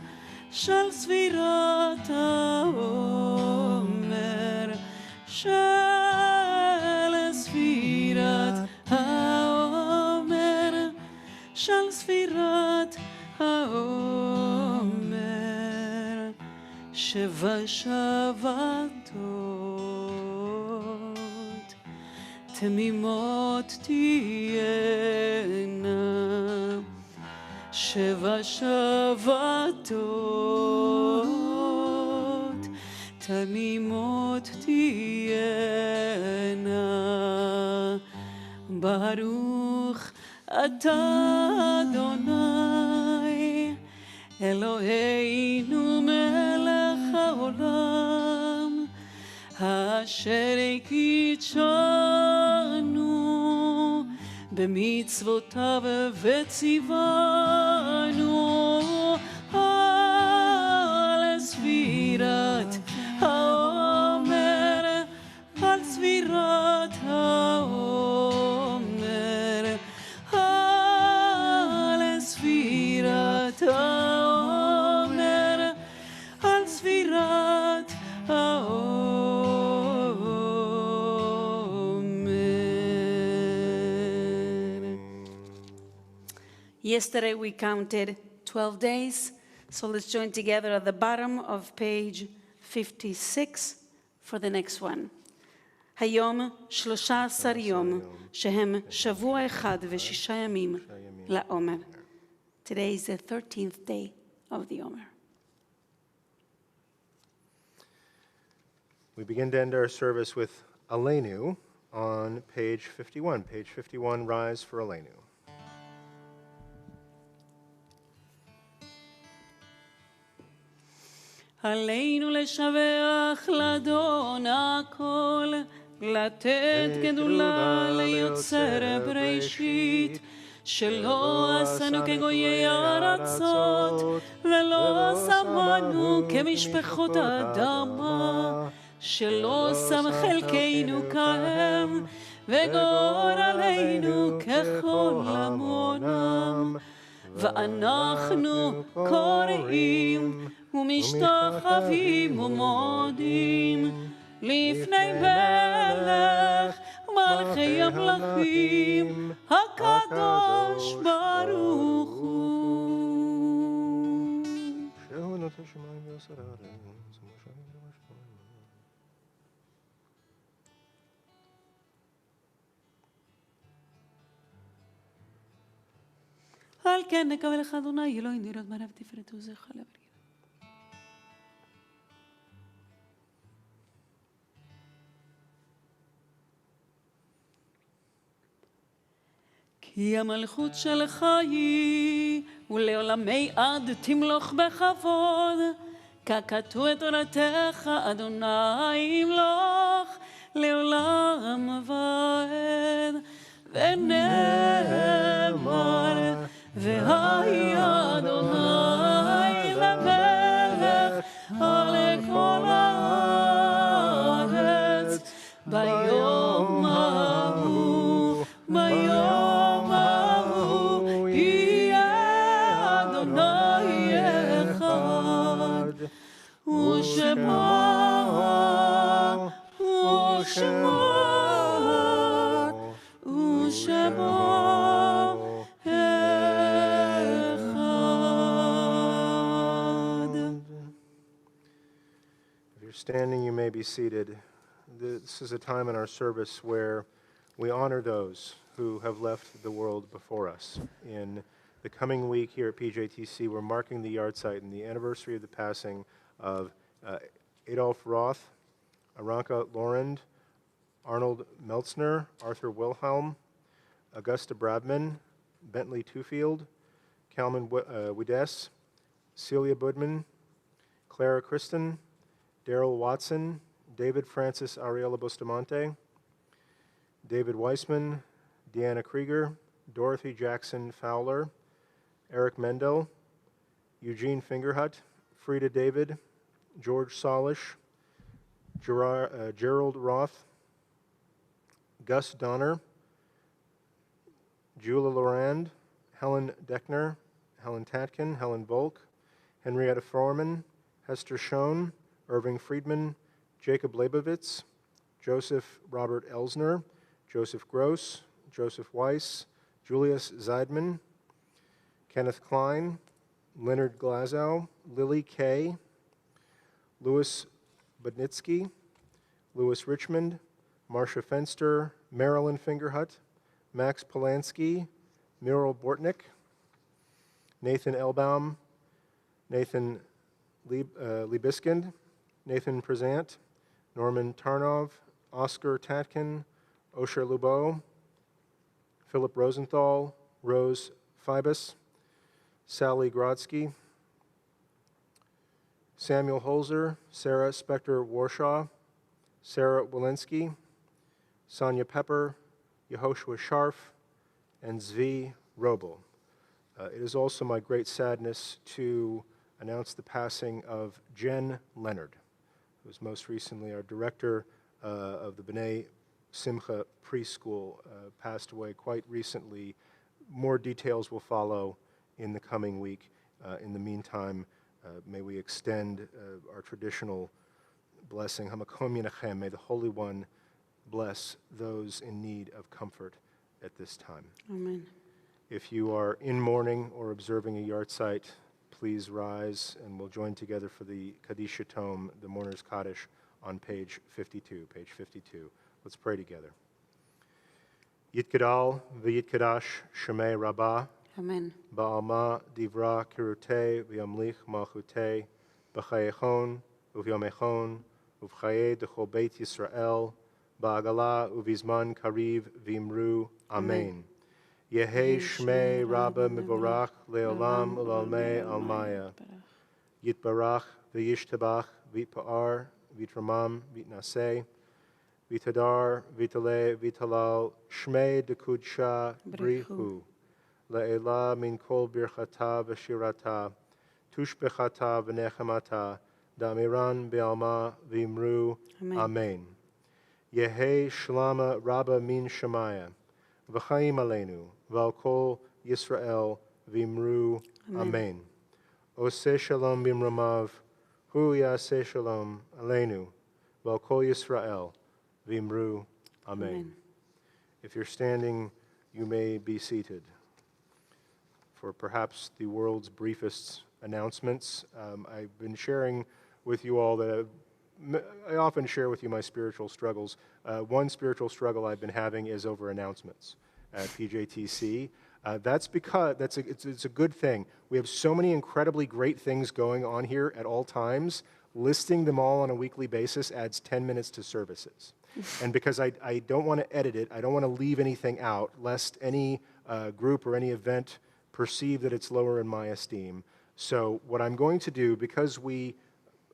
של ספירת העומר, של ספירת העומר, של ספירת העומר, שבע שבתות תמימות תהיינה, שבע שבתות תמימות תהיינה. ברוך אתה אדוני אלוהינו מלך העולם, אשר קידשנו במצוותיו וציוונו על ספירת העומר, על ספירת העומר, על ספירת העומר, על ספירת העומר. Yesterday we counted 12 days, so let's join together at the bottom of page 56 for the next one. היום 13 יום, שהם שבוע אחד ושישה ימים לעומר. Today is the 13th day of the Omer. We begin to end our service with Aleinu on page 51. Page 51, rise for Aleinu. עלינו לשבח לאדון הכל, לתת גדולה ליוצר בראשית, שלא עשינו כגויי ארצות, ולא שמנו כמשפחות האדמה, שלא שם חלקנו כהם, וגורלנו ככל המונם. ואנחנו קוראים ומשתחווים ומודים לפני מלך מלכי המלכים הקדוש ברוך הוא. שהוא נותן שמיים ועושה הארץ, ומשלים למשמיים. על כן נקווה לך אדוני אלוהי נראות מערב תפארת עוזך לבריאה. כי המלכות שלך היא ולעולמי עד תמלוך בכבוד, ככתוב את תורתך אדוני ימלוך לעולם ועד. ונאמר והיה אדוני למלך על כל הארץ ביום ההוא, ביום ההוא יהיה אדוני אחד ושמו Standing, you may be seated. This is a time in our service where we honor those who have left the world before us. In the coming week here at PJTC, we're marking the yahrzeit and the anniversary of the passing of Adolf Roth, Aranka Lorand, Arnold Meltzner, Arthur Wilhelm, Augusta Brabman, Bentley Tufield, Kalman Wides, Celia Budman, Clara Kristen, Daryl Watson, David Francis Ariella Bustamante, David Weissman, Deanna Krieger, Dorothy Jackson Fowler, Eric Mendel, Eugene Fingerhut, Frida David, George Solish, Gerald Roth, Gus Donner, Julia Lorand, Helen Deckner, Helen Tatkin, Helen Volk, Henrietta Foreman, Hester Schoen, Irving Friedman, Jacob Leibovitz, Joseph Robert Elsner, Joseph Gross, Joseph Weiss, Julius Zeidman, Kenneth Klein, Leonard Glazow, Lily Kay, Louis Budnitsky, Louis Richmond, Marcia Fenster, Marilyn Fingerhut, Max Polanski, Muriel Bortnick, Nathan Elbaum, Nathan Liebeskind, Nathan Prezant, Norman Tarnov, Oscar Tatkin, Osher Lubeau, Philip Rosenthal, Rose Fibus, Sally Grodsky, Samuel Holzer, Sarah Spector Warshaw, Sarah Walensky, Sonia Pepper, Yehoshua Sharf, and Zvi Robel. It is also my great sadness to announce the passing of Jen Leonard, who was most recently our director of the B'nai Simcha preschool, passed away quite recently. More details will follow in the coming week. In the meantime, may we extend our traditional blessing. Hamakom Yenachem, may the Holy One bless those in need of comfort at this time. Amen. If you are in mourning or observing a yahrzeit, please rise and we'll join together for the Kaddish Tome, the Mourner's Kaddish, on page 52. Let's pray together. Yitgadal v'yitkadash shemei rabbah, Amen. ba'alma divra kirutei v'yamlich malchutei, b'chayechon uvyomechon uvchaye dechol beit Yisrael, ba'agala uvizman kariv v'imru. Amen. Yehi shmei rabba mivorach leolam ulalmei almaya. Yitbarach v'yishtabach v'yitpa'ar v'yitramam v'yitnaseh. Vitadar, Vitale, Vitalal, Shmei Dekudsha, Brihu, La'ela min kol birchata v'shirata, Tushbechata v'nechamata, Damiran be'alma v'imru, Amen. Yehi Shlama Rabba min Shemaya, V'chaim aleinu, V'al kol Yisrael v'imru, Amen. Oseh shalom bimramav, Hu yaseh shalom aleinu, V'al kol Yisrael, Vimru, Amen. If you're standing, you may be seated. For perhaps the world's briefest announcements, I've been sharing with you all that I often share with you my spiritual struggles. One spiritual struggle I've been having is over announcements at PJTC. That's because it's a good thing. We have so many incredibly great things going on here at all times. Listing them all on a weekly basis adds 10 minutes to services. And because I don't want to edit it, I don't want to leave anything out, lest any group or any event perceive that it's lower in my esteem. So what I'm going to do, because we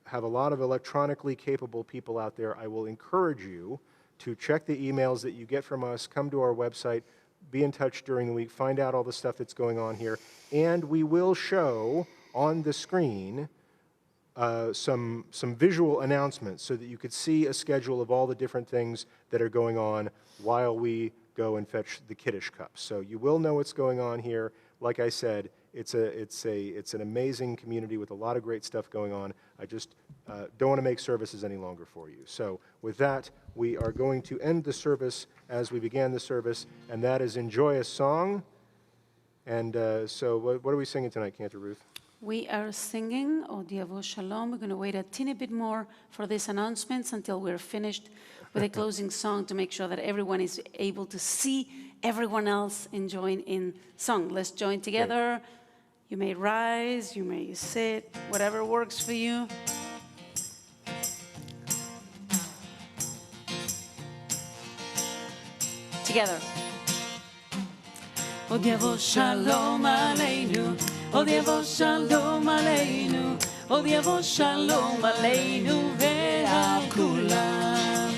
have a lot of electronically capable people out there, I will encourage you to check the emails that you get from us, come to our website, be in touch during the week, find out all the stuff that's going on here, and we will show on the screen some visual announcements so that you could see a schedule of all the different things that are going on while we go and fetch the Kiddush cups. So you will know what's going on here. Like I said, it's an amazing community with a lot of great stuff going on. I just don't want to make services any longer for you. So with that, we are going to end the service as we began the service, and that is Enjoy a Song. And so what are we singing tonight, Cantor Ruth? We are singing Odiavo Shalom. We're going to wait a teeny bit more for these announcements until we're finished with a closing song to make sure that everyone is able to see everyone else enjoying in song. Let's join together. Right. You may rise, you may sit, whatever works for you. Together. Odiavo Shalom Aleinu. Od yavo shalom aleinu, od yavo shalom aleinu ve'al kulam.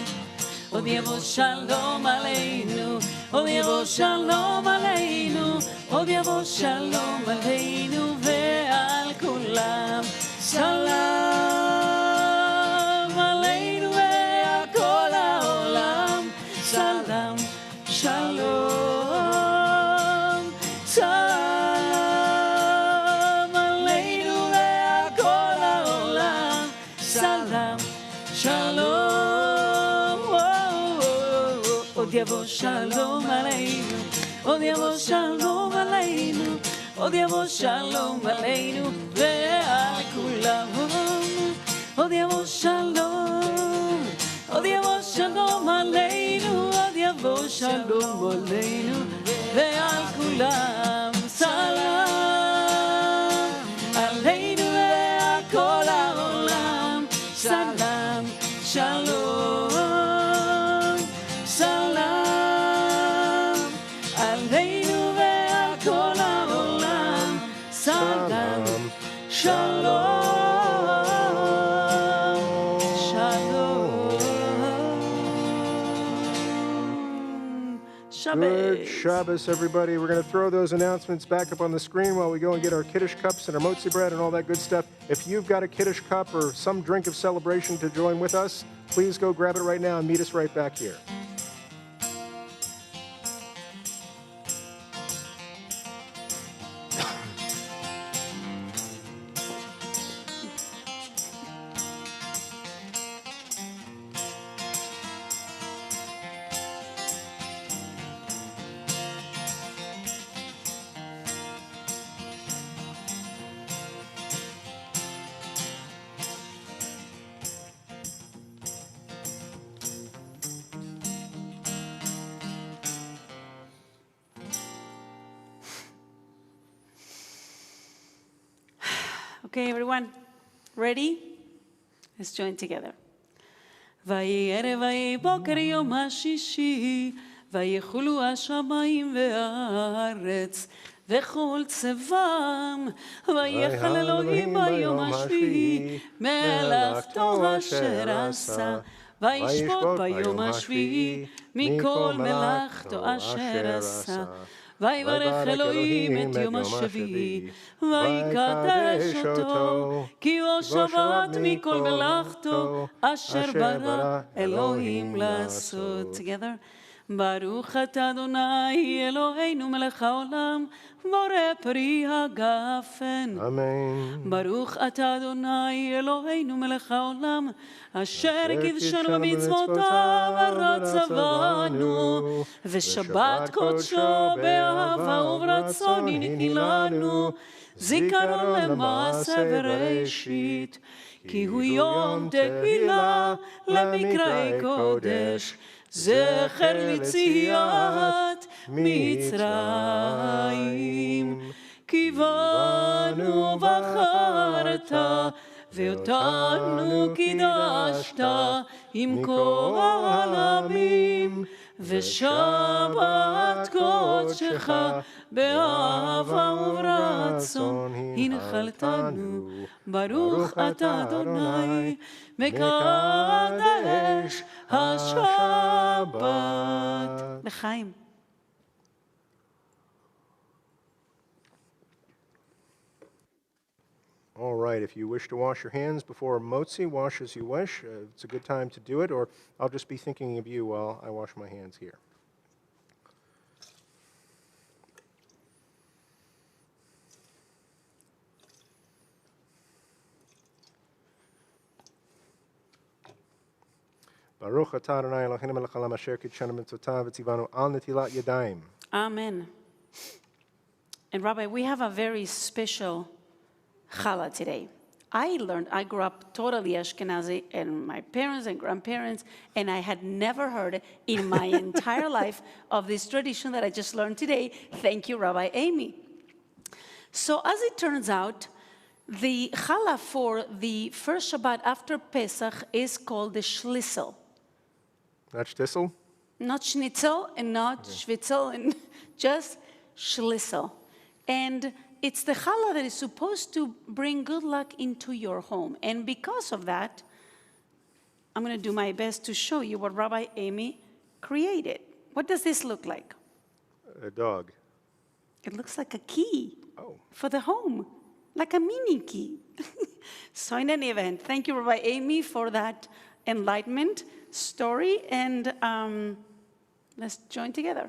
Od yavo shalom aleinu, עוד יבוא שלום עלינו, עוד יבוא שלום עלינו ועל כולם. שלום עלינו ועל כל העולם. שלום, שלום, שלום עלינו ועל כל העולם. שלום, שלום, עוד יבוא שלום עלינו, עוד יבוא שלום עלינו, עוד יבוא שלום עלינו ועל כולם. עוד יבוא שלום, עוד יבוא שלום עלינו, עוד יבוא שלום עלינו ועל כולם. סלام עלינו ועל כל העולם. סלام, שלום, סלام עלינו ועל כל העולם. סלام, שלום, Good Shabbos, everybody. We're going to throw those announcements back up on the screen while we go and get our Kiddush cups and our motzi bread and all that good stuff. If you've got a Kiddush cup or some drink of celebration to join with us, please go grab it right now and meet us right back here. Okay, everyone, ready? Let's join together. ויהי ערב ויהי בוקר יום השישי, ויחולו השמיים והארץ, וכל צבאם, ויחל אלוהים ביום השביעי, מלאכתו אשר עשה, וישפוט ביום השביעי, מכל מלאכתו אשר עשה. ויברך אלוהים את יום השביעי, ויקדש אותו, כי הוא שבת מכל מלאכתו, אשר ברא אלוהים לעשות. Together. ברוך אתה אדוני אלוהינו מלך העולם, בורא פרי הגפן. Amen. ברוך אתה אדוני אלוהינו מלך העולם, אשר קידשנו במצוותיו ורצבנו, ושבת קודשו באהבה וברצון הנחילנו, זיכרון למעשה וראשית, כי הוא יום תהילה למקראי קודש, זכר ליציאת מצרים. כי בנו בחרת, ואותנו קידשת עם כל העמים, ושבת קודשך באהבה וברצון הנחלתנו. ברוך אתה אדוני מקדש השבת. לחיים. All right, if you wish to wash your hands before motzi, wash as you wish. It's a good time to do it, or I'll just be thinking of you while I wash my hands here. Baruch atah Adonai Eloheinu melech haolam asher kidshanu b'mitzvotav v'tzivanu al netilat yadayim. Amen. And Rabbi, we have a very special challah today. I grew up totally Ashkenazi, and my parents and grandparents, and I had never heard in my entire life of this tradition that I just learned today. Thank you, Rabbi Amy. So as it turns out, the challah for the first Shabbat after Pesach is called the Schlissel. Not shtisel? Not schnitzel and not schwitzel, and just Schlissel. And it's the challah that is supposed to bring good luck into your home. And because of that, I'm going to do my best to show you what Rabbi Amy created. What does this look like? a dog? It looks like a key Oh. for the home, like a mini key. So in any event, thank you, Rabbi Amy, for that enlightenment story, and let's join together.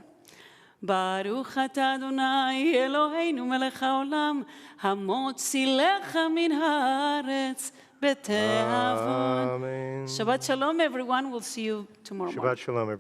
ברוך אתה אדוני אלוהינו מלך העולם המוציא לך מן הארץ בתיאבון. Amen. Shabbat shalom, everyone. We'll see you tomorrow morning. Shabbat shalom, everybody.